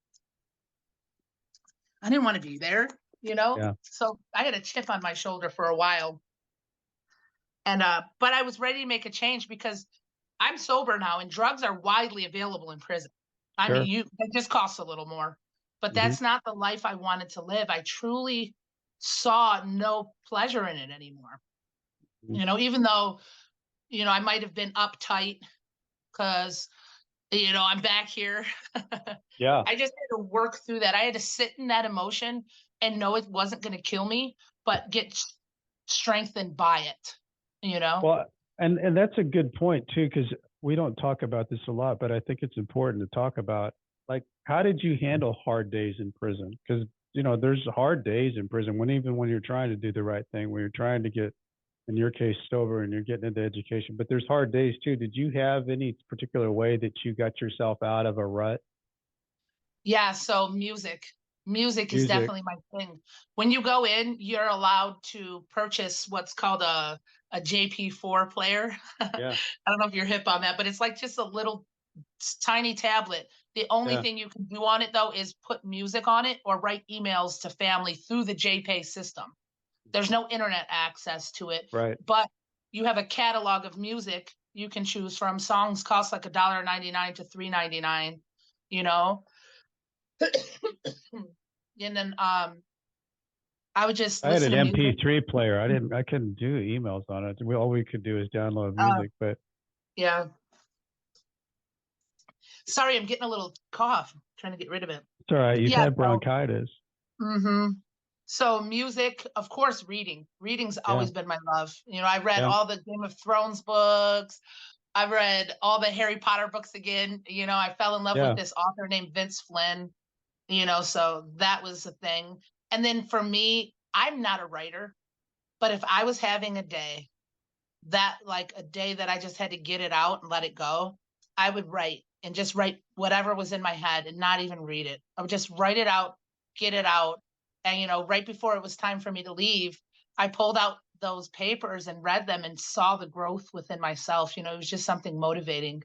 I didn't want to be there. Yeah. So I had a chip on my shoulder for a while. And but I was ready to make a change because I'm sober now and drugs are widely available in prison. I mean, Sure. it just costs a little more, but Hmm. that's not the life I wanted to live. I truly saw no pleasure in it anymore. Even though, I might have been uptight because, I'm back here. Yeah. I just had to work through that. I had to sit in that emotion and know it wasn't going to kill me, but get strengthened by it, you know? Well, and that's a good point too, because we don't talk about this a lot, but I think it's important to talk about, like, how did you handle hard days in prison? Because there's hard days in prison even when you're trying to do the right thing, when you're trying to get, in your case, sober and you're getting into education. But there's hard days too. Did you have any particular way that you got yourself out of a rut? Yeah, so music is Music. definitely my thing. When you go in, you're allowed to purchase what's called a JP4 player. I Yeah. don't know if you're hip on that, but it's like just a little tiny tablet. The only Yeah. thing you can do on it though is put music on it or write emails to family through the JPay system. There's no internet access to it, Right. but you have a catalog of music you can choose from. Songs cost like $1.99 to $3.99, you know. And then I would just I had listen an to music. MP3 player. I couldn't do emails on it. All we could do is download Uh, music, but yeah. Sorry, I'm getting a little cough. I'm trying to get rid of it. it's all right. You've Yeah. had So, bronchitis. hmm so music, of course, reading. Reading's Yeah. always been my love. I read Yeah. all the Game of Thrones books. I've read all the Harry Potter books again. I fell in love with Yeah. this author named Vince Flynn. So that was a thing. And then for me, I'm not a writer, but if I was having a day like a day that I just had to get it out and let it go, I would write and just write whatever was in my head and not even read it. I would just write it out, get it out. And, right before it was time for me to leave, I pulled out those papers and read them and saw the growth within myself. It was just something motivating,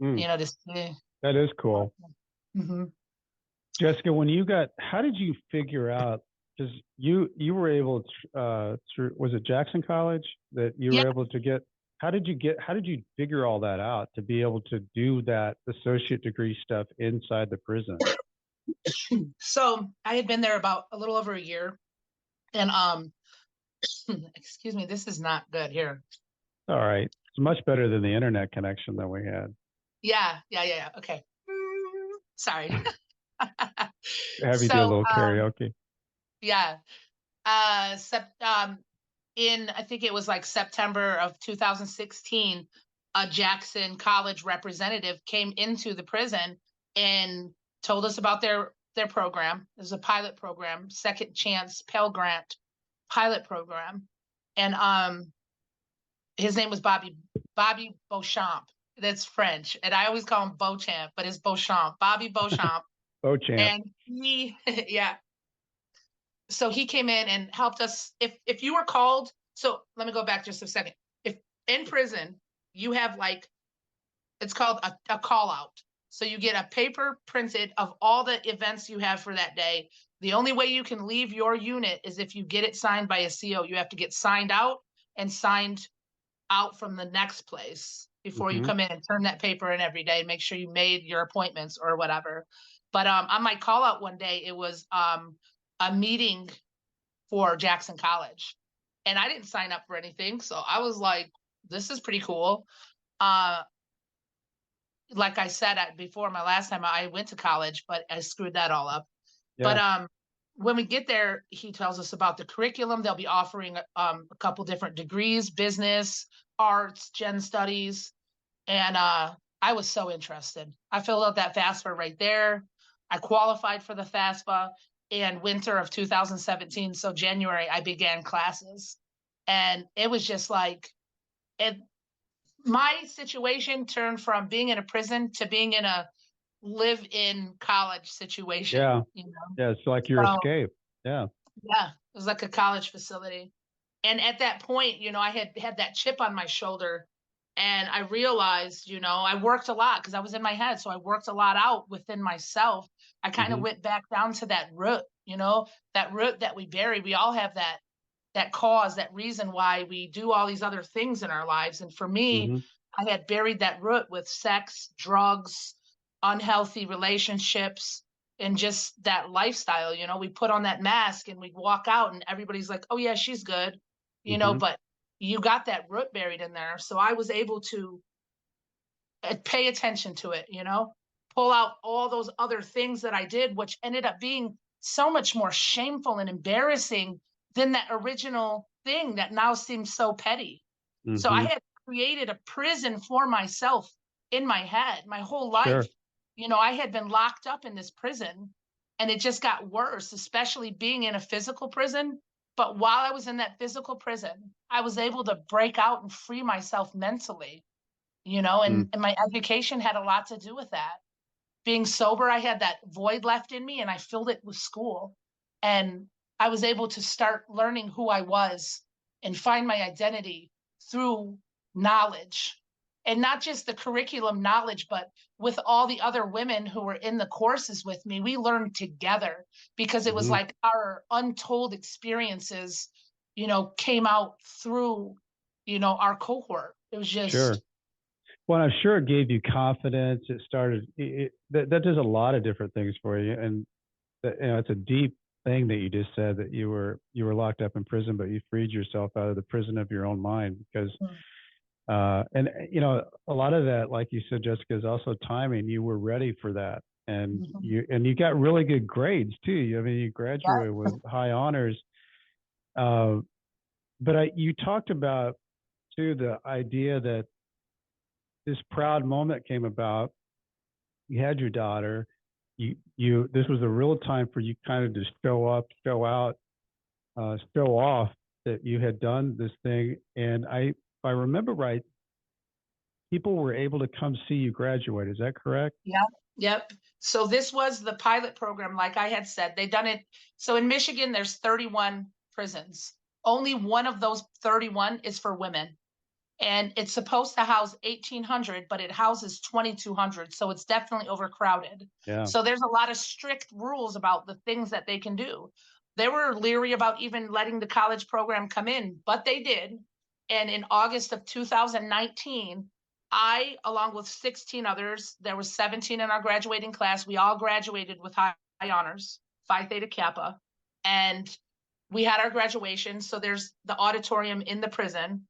Mm, to see. that is cool. Mm-hmm. Jessica, how did you figure out because you were able to, through, was it Jackson College that you Yeah. were able to get? How did you figure all that out to be able to do that associate degree stuff inside the prison? So I had been there about a little over a year, and excuse me, this is not good here. All right, it's much better than the internet connection that we had. Yeah. Okay. Sorry. Have you do a So little karaoke? yeah, in I think it was like September of 2016, a Jackson College representative came into the prison and told us about their program. There's a pilot program, Second Chance Pell Grant pilot program, and his name was Bobby Beauchamp. That's French, and I always call him Beauchamp, but it's Beauchamp, Bobby Beauchamp, Oh, champ. and he yeah, so he came in and helped us. If you were called, so let me go back just a second. If in prison you have like, it's called a call out, so you get a paper printed of all the events you have for that day. The only way you can leave your unit is if you get it signed by a CO. You have to get signed out and signed out from the next place before you Mm-hmm. come in and turn that paper in every day. Make sure you made your appointments or whatever. But on my call out one day, it was a meeting for Jackson College. And I didn't sign up for anything. So I was like, this is pretty cool. Uh, like I said before, my last time I went to college, but I screwed that all up. But Yeah. when we get there, he tells us about the curriculum. They'll be offering a couple different degrees, business, arts, gen studies. And I was so interested. I filled out that FAFSA right there. I qualified for the FAFSA in winter of 2017. So January, I began classes. And it was just like, it, my situation turned from being in a prison to being in a live in college situation, Yeah. you know? Yeah. It's like your So escape. Yeah. yeah, it was like a college facility. And at that point, I had that chip on my shoulder, and I realized, I worked a lot because I was in my head. So I worked a lot out within myself. I kind of Mm-hmm. went back down to that root, that root that we bury. We all have that cause, that reason why we do all these other things in our lives. And for me, Mm-hmm. I had buried that root with sex, drugs, unhealthy relationships, and just that lifestyle. We put on that mask and we'd walk out and everybody's like, oh yeah, she's good, Mm-hmm. but you got that root buried in there. So I was able to pay attention to it, pull out all those other things that I did, which ended up being so much more shameful and embarrassing than that original thing that now seems so petty. So I Mm-hmm. had created a prison for myself in my head my whole life. Sure. I had been locked up in this prison, and it just got worse, especially being in a physical prison. But while I was in that physical prison, I was able to break out and free myself mentally, Mm. and my education had a lot to do with that. Being sober, I had that void left in me and I filled it with school. And I was able to start learning who I was and find my identity through knowledge. And not just the curriculum knowledge, but with all the other women who were in the courses with me, we learned together because it was Mm-hmm. like our untold experiences, came out through, our cohort. It was Sure. just, Well, I'm sure it gave you confidence. It started. That does a lot of different things for you, and it's a deep thing that you just said that you were locked up in prison, but you freed yourself out of the prison of your own mind because and a lot of that, like you said, Jessica, is also timing. You were ready for that, and Mhm. you got really good grades too. I mean, you Yeah. graduated with high honors. But you talked about too the idea that this proud moment came about. You had your daughter. You this was a real time for you kind of to show up, show out, show off that you had done this thing. And if I remember right, people were able to come see you graduate. Is that correct? Yep, yep. So this was the pilot program, like I had said. They done it. So in Michigan, there's 31 prisons. Only one of those 31 is for women. And it's supposed to house 1,800, but it houses 2,200. So it's definitely overcrowded. Yeah. So there's a lot of strict rules about the things that they can do. they were leery about even letting the college program come in, but they did. And in August of 2019, I, along with 16 others, there was 17 in our graduating class. We all graduated with high honors, Phi Theta Kappa, and we had our graduation. So there's the auditorium in the prison.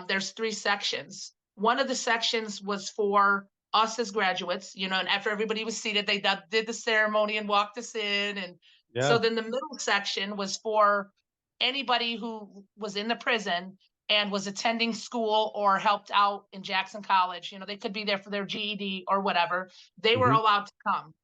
There's 3 sections. One of the sections was for us as graduates, and after everybody was seated, they did the ceremony and walked us in. And so Yeah. then the middle section was for anybody who was in the prison and was attending school or helped out in Jackson College. They could be there for their GED or whatever. They were Hmm. allowed to come.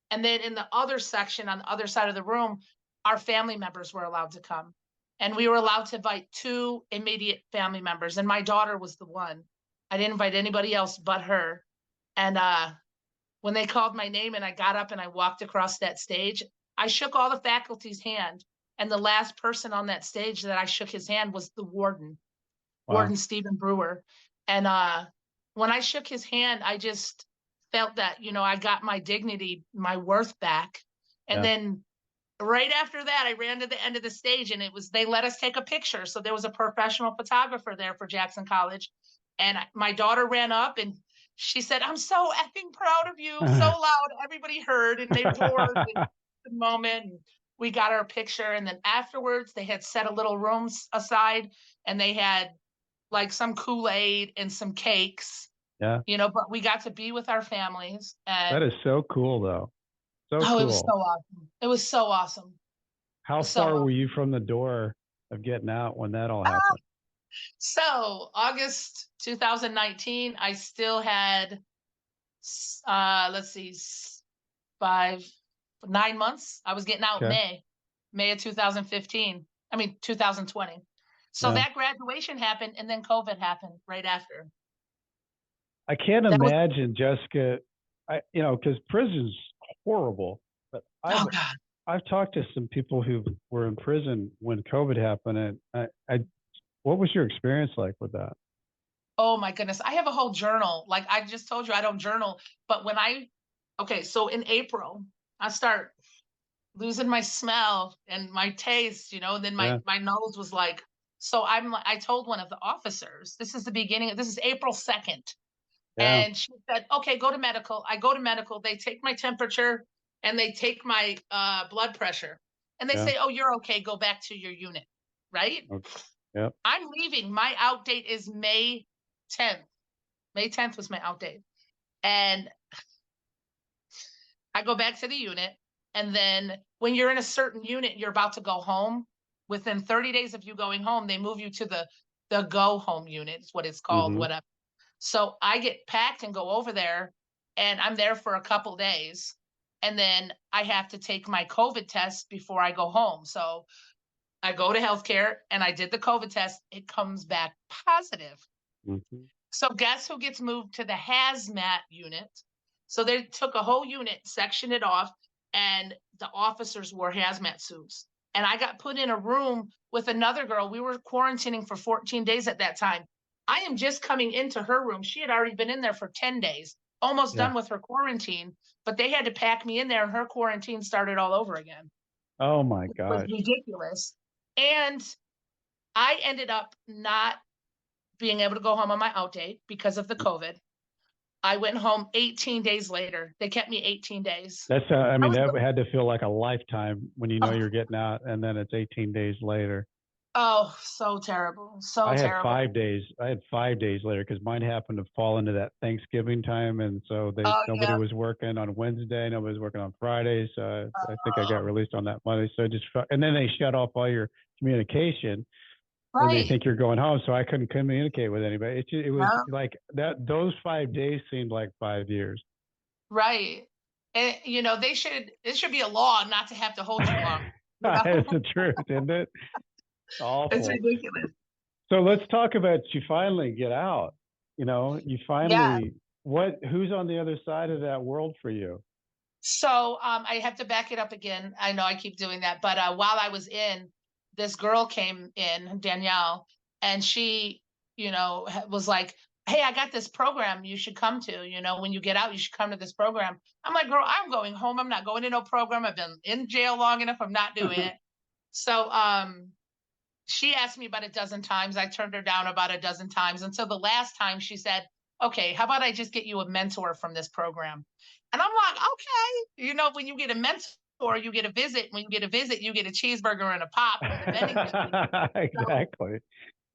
And then in the other section on the other side of the room, our family members were allowed to come. And we were allowed to invite 2 immediate family members. And my daughter was the one. I didn't invite anybody else but her. And when they called my name and I got up and I walked across that stage, I shook all the faculty's hand. And the last person on that stage that I shook his hand was the warden, Wow. Warden Stephen Brewer. And when I shook his hand, I just felt that, I got my dignity, my worth back. And Yeah. then right after that, I ran to the end of the stage and they let us take a picture. So there was a professional photographer there for Jackson College. And my daughter ran up and she said, "I'm so effing proud of you," so loud. Everybody heard and they roared in the moment. And we got our picture. And then afterwards, they had set a little room aside and they had like some Kool-Aid and some cakes, Yeah. but we got to be with our families. That And is so cool, though. So oh, it was cool. so awesome. It was so awesome. How So far awesome. were you from the door of getting out when that all happened? So August 2019, I still had, let's see, 9 months. I was getting out Okay. May of 2015. I mean, 2020. So Yeah. that graduation happened and then COVID happened right after. I can't That was, imagine, Jessica, because prison's horrible, but oh God. I've talked to some people who were in prison when COVID happened, and what was your experience like with that? Oh my goodness. I have a whole journal. Like I just told you, I don't journal. But okay, so in April, I start losing my smell and my taste, and then Yeah. my nose was like, so I told one of the officers, this is April 2nd. Yeah. And she said, "Okay, go to medical." I go to medical. They take my temperature and they take my blood pressure. And they Yeah. say, "Oh, you're okay. Go back to your unit." Right? Okay. Yep. I'm leaving. My out date is May 10th. May 10th was my out date. And I go back to the unit. And then when you're in a certain unit, you're about to go home. Within 30 days of you going home, they move you to the go home unit, is what it's called, Mm-hmm. whatever. So I get packed and go over there and I'm there for a couple days. And then I have to take my COVID test before I go home. So I go to healthcare and I did the COVID test. It comes back positive. Mm-hmm. So guess who gets moved to the hazmat unit? So they took a whole unit, sectioned it off, and the officers wore hazmat suits. And I got put in a room with another girl. We were quarantining for 14 days at that time. I am just coming into her room. She had already been in there for 10 days, almost Yeah. done with her quarantine, but they had to pack me in there and her quarantine started all over again. Oh my It was gosh. ridiculous. And I ended up not being able to go home on my out date because of the COVID. I went home 18 days later. They kept me 18 days. I I mean, was, that had to feel like a lifetime when you know oh, you're getting out, and then it's 18 days later. oh, so terrible. So I had terrible. 5 days. I had 5 days later because mine happened to fall into that Thanksgiving time, and so Oh, nobody yeah. was working on Wednesday, nobody was working on Friday. So I think I got released on that Monday. So and then they shut off all your communication when they Right. think you're going home. So I couldn't communicate with anybody. It was Yeah. like that. Those 5 days seemed like 5 years. Right. And it should be a law not to have to hold you long. You know, It's the truth, isn't it? it's Awful. ridiculous. So let's talk about you finally get out. You Yeah. finally who's on the other side of that world for you? So I have to back it up again. I know I keep doing that, but while I was in, this girl came in, Danielle, and she, was like, "Hey, I got this program you should come to. When you get out, you should come to this program." I'm like, "Girl, I'm going home. I'm not going to no program. I've been in jail long enough. I'm not doing it." So she asked me about a dozen times. I turned her down about a dozen times. And so the last time she said, okay, how about I just get you a mentor from this program? And I'm like, okay. When you get a mentor, you get a visit. When you get a visit, you get a cheeseburger and a pop from the vending machine. So Exactly.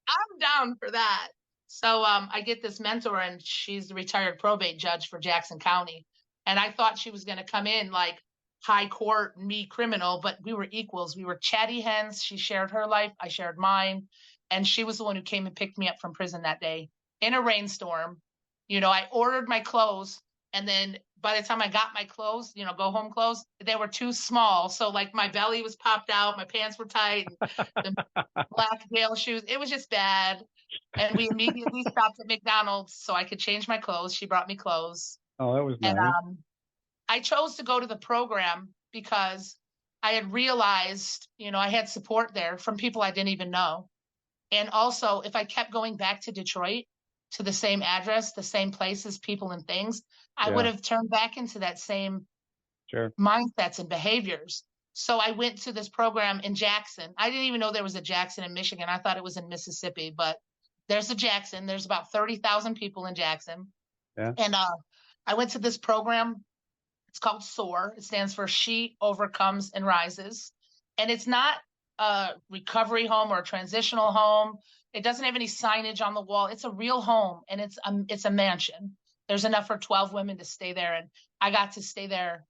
I'm down for that. So I get this mentor, and she's the retired probate judge for Jackson County. And I thought she was going to come in like high court, me criminal, but we were equals. We were chatty hens. She shared her life, I shared mine. And she was the one who came and picked me up from prison that day in a rainstorm. I ordered my clothes, and then by the time I got my clothes, go home clothes, they were too small. So like my belly was popped out, my pants were tight, the black Yale shoes. It was just bad. And we immediately stopped at McDonald's so I could change my clothes. She brought me clothes. Oh, that was And nice. I chose to go to the program because I had realized, I had support there from people I didn't even know. And also, if I kept going back to Detroit to the same address, the same places, people, and things, I would Yeah, have turned back into that same sure. mindsets and behaviors. So I went to this program in Jackson. I didn't even know there was a Jackson in Michigan. I thought it was in Mississippi, but there's a Jackson. There's about 30,000 people in Jackson. Yeah. And I went to this program. It's called SOAR. It stands for She Overcomes and Rises. And it's not a recovery home or a transitional home. It doesn't have any signage on the wall. It's a real home, and it's a mansion. There's enough for 12 women to stay there. And I got to stay there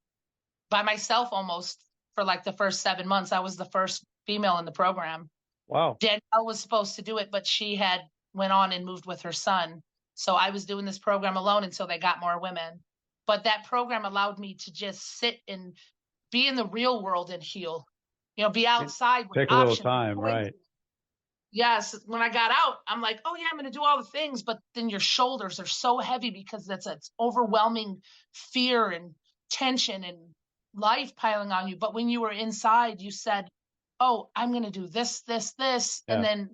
by myself almost for like the first 7 months. I was the first female in the program. Wow. Danielle was supposed to do it, but she had went on and moved with her son. So I was doing this program alone until they got more women. But that program allowed me to just sit and be in the real world and heal. Be outside with Take a little options, time, right? choices. Yes, when I got out, I'm like, oh yeah, I'm going to do all the things, but then your shoulders are so heavy because it's overwhelming fear and tension and life piling on you. But when you were inside, you said, oh, I'm going to do this, this, this. And Yeah. then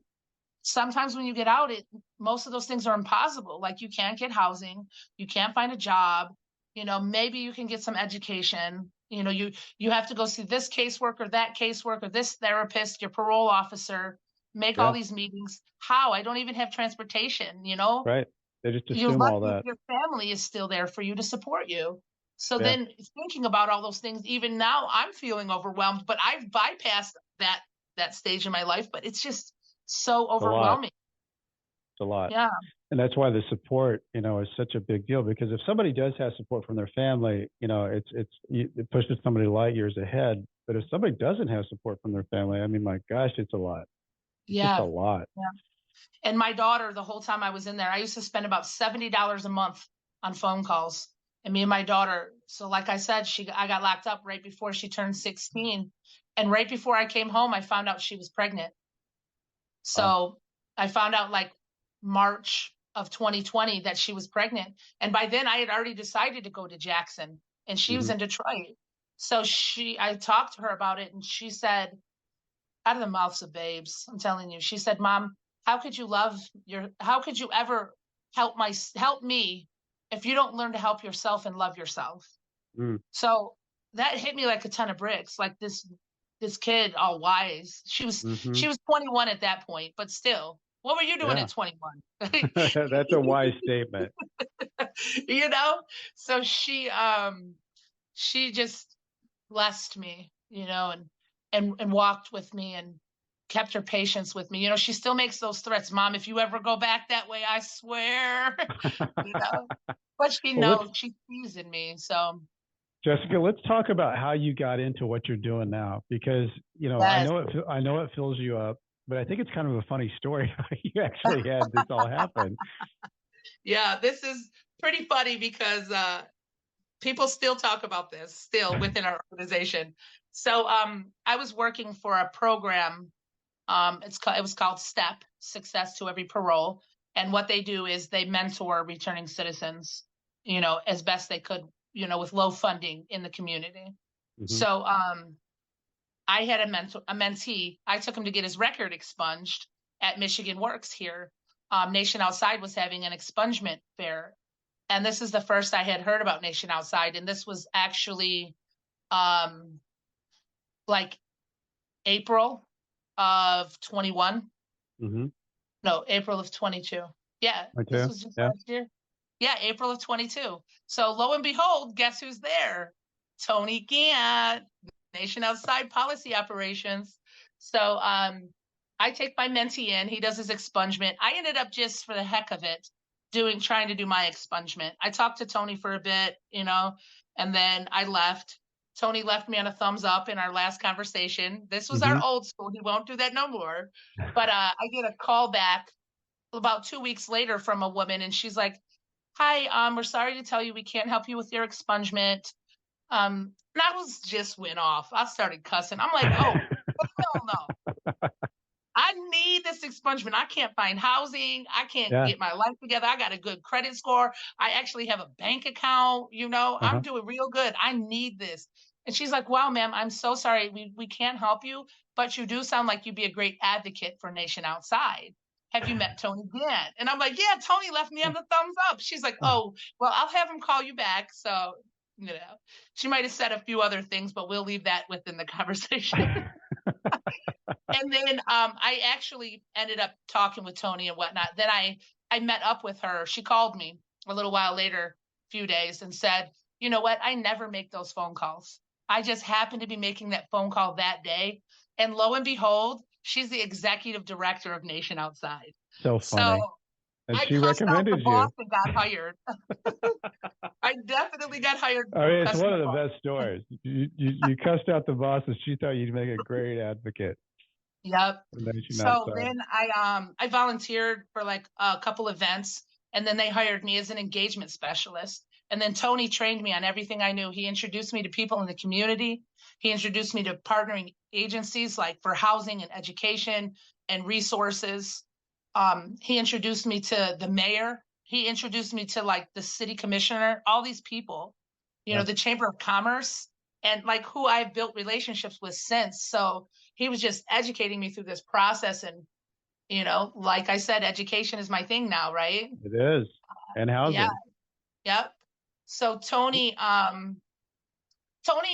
sometimes when you get out, most of those things are impossible. Like you can't get housing, you can't find a job, maybe you can get some education. You have to go see this caseworker, that caseworker, this therapist, your parole officer, make all Yeah. these meetings. How? I don't even have transportation. Right. They just You're assume all lucky if that. your family is still there for you to support you. So Yeah. then thinking about all those things, even now I'm feeling overwhelmed, but I've bypassed that stage in my life, but it's just so It's a lot. overwhelming. It's a lot. Yeah. And that's why the support, is such a big deal, because if somebody does have support from their family, it pushes somebody light years ahead. But if somebody doesn't have support from their family, I mean, my gosh, it's a lot. It's just a Yeah. lot. Yeah. And my daughter, the whole time I was in there, I used to spend about $70 a month on phone calls. And me and my daughter, so like I said, I got locked up right before she turned 16. And right before I came home, I found out she was pregnant. Wow. So I found out like March of 2020 that she was pregnant. And by then I had already decided to go to Jackson, and she was Hmm. in Detroit. So I talked to her about it, and she said, out of the mouths of babes, I'm telling you, she said, Mom, how could you ever help me if you don't learn to help yourself and love yourself? Mm. So that hit me like a ton of bricks. Like this kid, all wise. She was Hmm. she was 21 at that point, but still, what were you doing Yeah. at 21? That's a wise statement. you know? So she just blessed me, and walked with me and kept her patience with me. She still makes those threats, Mom, if you ever go back that way, I swear. you know. But she Well, knows, she sees in me. So Jessica, let's talk about how you got into what you're doing now, because yes. I know it fills you up, but I think it's kind of a funny story how you actually had this all happen. Yeah, this is pretty funny because people still talk about this still within our organization. So I was working for a program. It was called STEP, Success to Every Parole. And what they do is they mentor returning citizens, as best they could, with low funding in the community. Hmm. So I had a mentee. I took him to get his record expunged at Michigan Works here. Nation Outside was having an expungement fair, and this is the first I had heard about Nation Outside, and this was actually like April of 21. Mm-hmm. No, April of 22. Yeah, this Okay. was just Yeah. last year. Yeah, April of 22. So lo and behold, guess who's there? Tony Gant, Nation Outside Policy Operations. So I take my mentee in. He does his expungement. I ended up just for the heck of it trying to do my expungement. I talked to Tony for a bit, and then I left. Tony left me on a thumbs up in our last conversation. This was our Mm-hmm. old school. He won't do that no more. But I get a call back about 2 weeks later from a woman, and she's like, "Hi, we're sorry to tell you we can't help you with your expungement." And I was just went off. I started cussing. I'm like, "Oh, hell no. I need this expungement. I can't find housing. I can't Yeah. get my life together. I got a good credit score. I actually have a bank account. I'm Uh-huh. doing real good. I need this." And she's like, "Wow, ma'am, I'm so sorry. We can't help you, but you do sound like you'd be a great advocate for Nation Outside. Have you met Tony Gant?" And I'm like, "Yeah, Tony left me on the thumbs up." She's like, "Oh, well, I'll have him call you back." So, she might have said a few other things, but we'll leave that within the conversation. And then I actually ended up talking with Tony and whatnot. Then I met up with her. She called me a little while later, a few days, and said, "You know what? I never make those phone calls. I just happened to be making that phone call that day." And lo and behold, she's the executive director of Nation Outside. So So funny. And I she cussed out the recommended boss you. and got hired. I definitely got hired I for mean, it's cussing one the of the boss. best stories. You cussed out the boss, and she thought you'd make a great advocate Yep. for Nation So Outside. then I volunteered for like a couple events, and then they hired me as an engagement specialist. And then Tony trained me on everything I knew. He introduced me to people in the community. He introduced me to partnering agencies like for housing and education and resources. He introduced me to the mayor. He introduced me to like the city commissioner, all these people, Yeah. the Chamber of Commerce, and like who I've built relationships with since. So he was just educating me through this process. And, like I said, education is my thing now, right? It is. And Yeah. housing. Yep. So Tony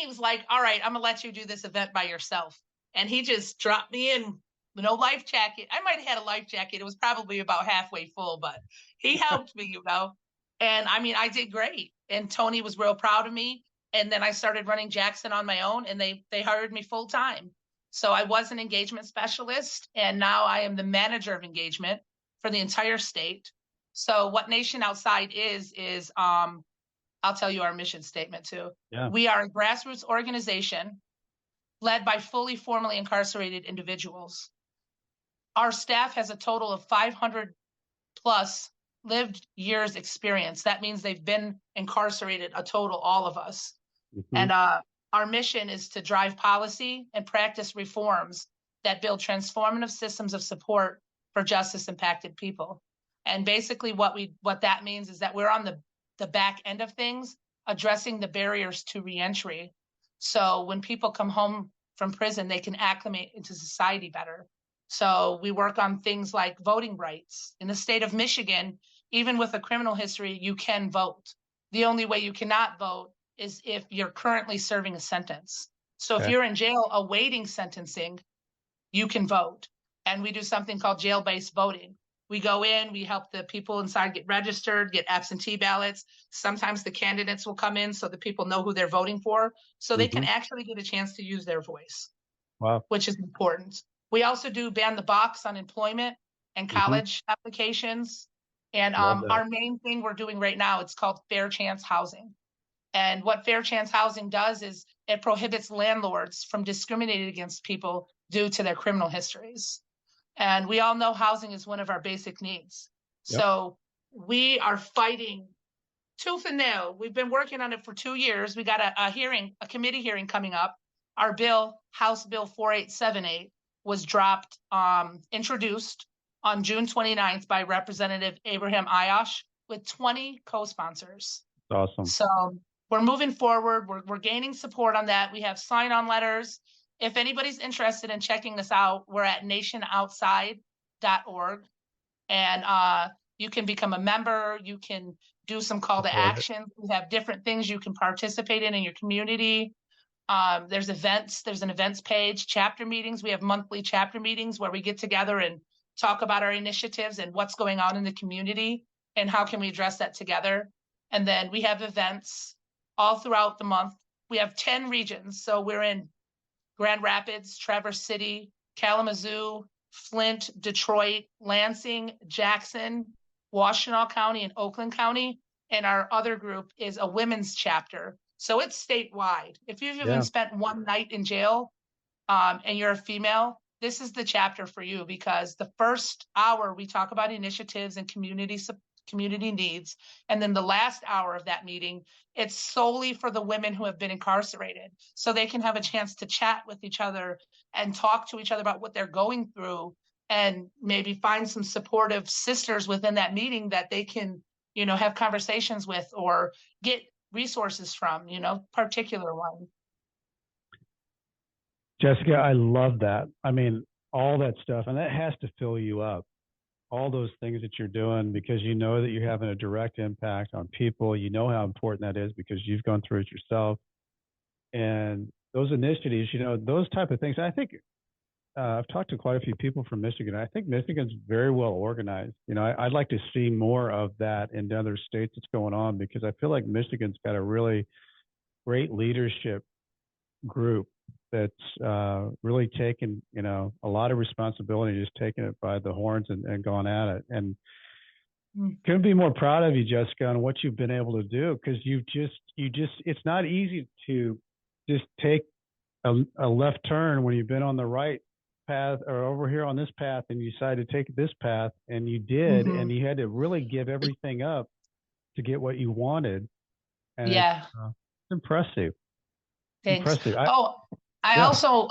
was like, "All right, I'm gonna let you do this event by yourself." And he just dropped me in, no life jacket. I might have had a life jacket. It was probably about halfway full, but he helped me. And I mean, I did great. And Tony was real proud of me. And then I started running Jackson on my own, and they hired me full time. So I was an engagement specialist, and now I am the manager of engagement for the entire state. So what Nation Outside is I'll tell you our mission statement too. Yeah. We are a grassroots organization led by fully formally incarcerated individuals. Our staff has a total of 500 plus lived years experience. That means they've been incarcerated a total, all of us. Mm-hmm. And our mission is to drive policy and practice reforms that build transformative systems of support for justice impacted people. And basically what that means is that we're on the back end of things, addressing the barriers to reentry. So when people come home from prison, they can acclimate into society better. So we work on things like voting rights. In the state of Michigan, even with a criminal history, you can vote. The only way you cannot vote is if you're currently serving a sentence. So if Okay. you're in jail awaiting sentencing, you can vote. And we do something called jail-based voting. We go in, we help the people inside get registered, get absentee ballots. Sometimes the candidates will come in so the people know who they're voting for, so they can Mm-hmm. actually get a chance to use their voice, Wow. which is important. We also do ban the box on employment and Mm-hmm. college applications. And Love that. our main thing we're doing right now, it's called Fair Chance Housing. And what Fair Chance Housing does is it prohibits landlords from discriminating against people due to their criminal histories. And we all know housing is one of our basic needs. Yep. So we are fighting tooth and nail. We've been working on it for 2 years. We got a committee hearing coming up. Our bill, House Bill 4878, was introduced on June 29th by Representative Abraham Ayash with 20 co-sponsors. Awesome. So we're moving forward. We're gaining support on that. We have sign-on letters. If anybody's interested in checking this out, we're at nationoutside.org. And you can become a member. You can do some call to Support it. action. We have different things you can participate in your community. There's events, there's an events page, chapter meetings. We have monthly chapter meetings where we get together and talk about our initiatives and what's going on in the community and how can we address that together. And then we have events all throughout the month. We have 10 regions. So we're in Grand Rapids, Traverse City, Kalamazoo, Flint, Detroit, Lansing, Jackson, Washtenaw County, and Oakland County. And our other group is a women's chapter. So it's statewide. If you've even spent one night in jail and you're a female, this is the chapter for you, because the first hour we talk about initiatives and community needs. And then the last hour of that meeting, it's solely for the women who have been incarcerated. So they can have a chance to chat with each other and talk to each other about what they're going through, and maybe find some supportive sisters within that meeting that they can, have conversations with or get resources from, particular one. Jessica, I love that. I mean, all that stuff, and that has to fill you up. All those things that you're doing, because you know that you're having a direct impact on people. You know how important that is because you've gone through it yourself. And those initiatives, those type of things. I think I've talked to quite a few people from Michigan. I think Michigan's very well organized. I'd like to see more of that in other states that's going on, because I feel like Michigan's got a really great leadership group that's really taken, a lot of responsibility, just taking it by the horns and gone at it. And couldn't be more proud of you, Jessica, on what you've been able to do, because it's not easy to just take a left turn when you've been on the right path or over here on this path, and you decided to take this path, and you did, and you had to really give everything up to get what you wanted. And it's impressive. Thanks. Impressive. I also,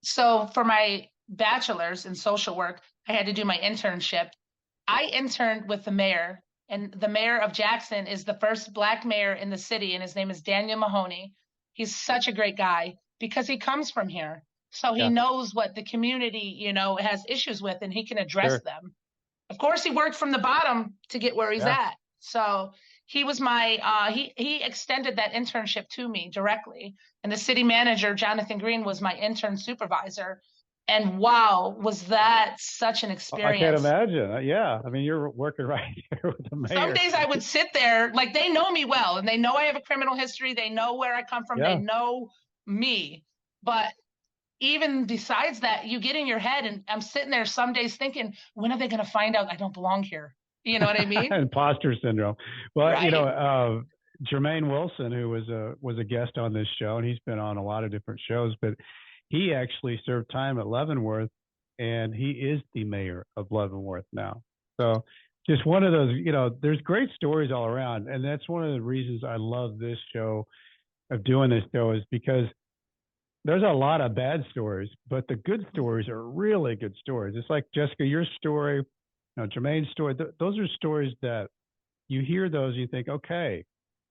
so for my bachelor's in social work, I had to do my internship. I interned with the mayor, and the mayor of Jackson is the first Black mayor in the city, and his name is Daniel Mahoney. He's such a great guy because he comes from here. So he knows what the community, has issues with, and he can address them. Of course, he worked from the bottom to get where he's at. So he was my, he extended that internship to me directly. And the city manager, Jonathan Green, was my intern supervisor. And wow, was that such an experience. I can't imagine. Yeah. I mean, you're working right there with the mayor. Some days I would sit there, like, they know me well, and they know I have a criminal history. They know where I come from. They know me. But even besides that, you get in your head, and I'm sitting there some days thinking, when are they going to find out I don't belong here? You know what I mean? Imposter syndrome. Well, Jermaine Wilson, who was a guest on this show, and he's been on a lot of different shows, but he actually served time at Leavenworth, and he is the mayor of Leavenworth now. So just one of those, there's great stories all around. And that's one of the reasons I love this show, of doing this show, is because there's a lot of bad stories, but the good stories are really good stories. It's like, Jessica, your story, Jermaine's story. Those are stories that you hear those, you think, okay,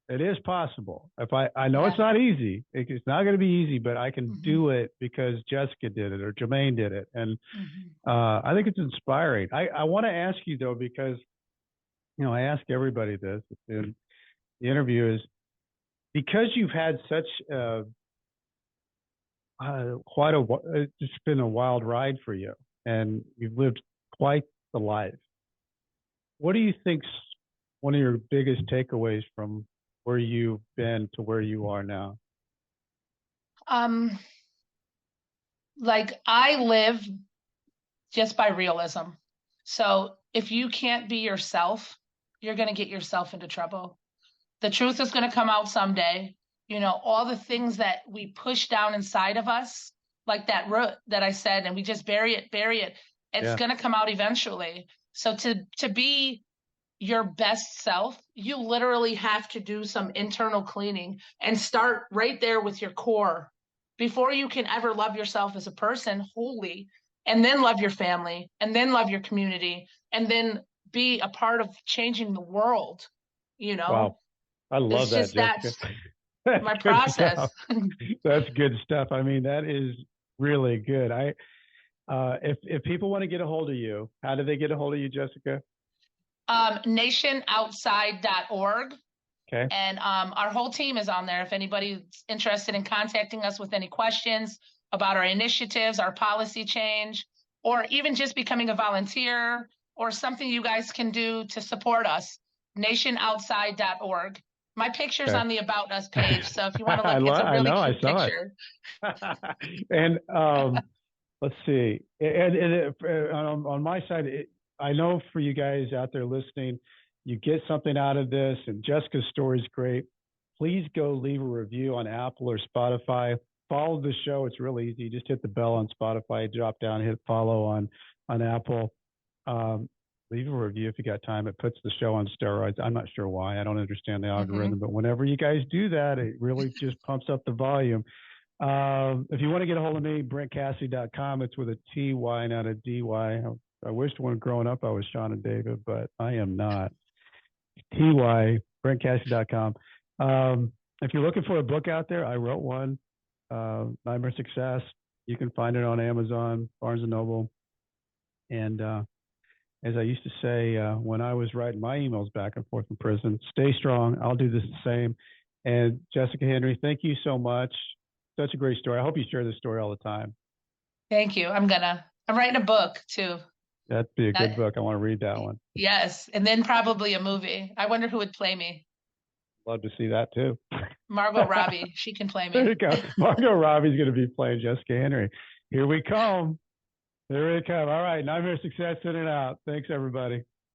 it is possible. If I know it's not easy. It's not going to be easy, but I can do it because Jessica did it or Jermaine did it. And I think it's inspiring. I want to ask you, though, because, I ask everybody this in the interview, is because you've had such it's been a wild ride for you, and you've lived quite the life. What do you think's one of your biggest takeaways from where you've been to where you are now? Like, I live just by realism. So if you can't be yourself, you're going to get yourself into trouble. The truth is going to come out someday. All the things that we push down inside of us, like that root that I said, and we just bury it. It's going to come out eventually. So to be your best self, you literally have to do some internal cleaning and start right there with your core before you can ever love yourself as a person wholly, and then love your family, and then love your community, and then be a part of changing the world. Wow. I love that, Jessica. That's my process. That's good stuff. I mean, that is really good. If people want to get a hold of you, how do they get a hold of you, Jessica? Nationoutside.org. Okay. And our whole team is on there. If anybody's interested in contacting us with any questions about our initiatives, our policy change, or even just becoming a volunteer or something you guys can do to support us, nationoutside.org. My picture's Okay. on the About Us page. So if you want to look, it's a I really know, I cute saw it. picture. And let's see. On my side, I know for you guys out there listening, you get something out of this, and Jessica's story is great. Please go leave a review on Apple or Spotify. Follow the show. It's really easy. Just hit the bell on Spotify, drop down, hit follow on Apple. Leave a review if you got time. It puts the show on steroids. I'm not sure why. I don't understand the algorithm, but whenever you guys do that, it really just pumps up the volume. If you want to get a hold of me, BrentCassidy.com. It's with a TY, not a DY. I wished when growing up I was Sean and David, but I am not. TY, BrentCassidy.com. If you're looking for a book out there, I wrote one, Memoir Success. You can find it on Amazon, Barnes and Noble. And as I used to say when I was writing my emails back and forth in prison, stay strong. I'll do this the same. And Jessica Henry, thank you so much. Such a great story. I hope you share this story all the time. Thank you. I'm writing a book too. That'd be a good book. I want to read that one. Yes. And then probably a movie. I wonder who would play me. Love to see that too. Margot Robbie. She can play me. There you go. Margot Robbie's going to be playing Jessica Henry. Here we come. Here we come. All right. Nightmare Success in and out. Thanks, everybody.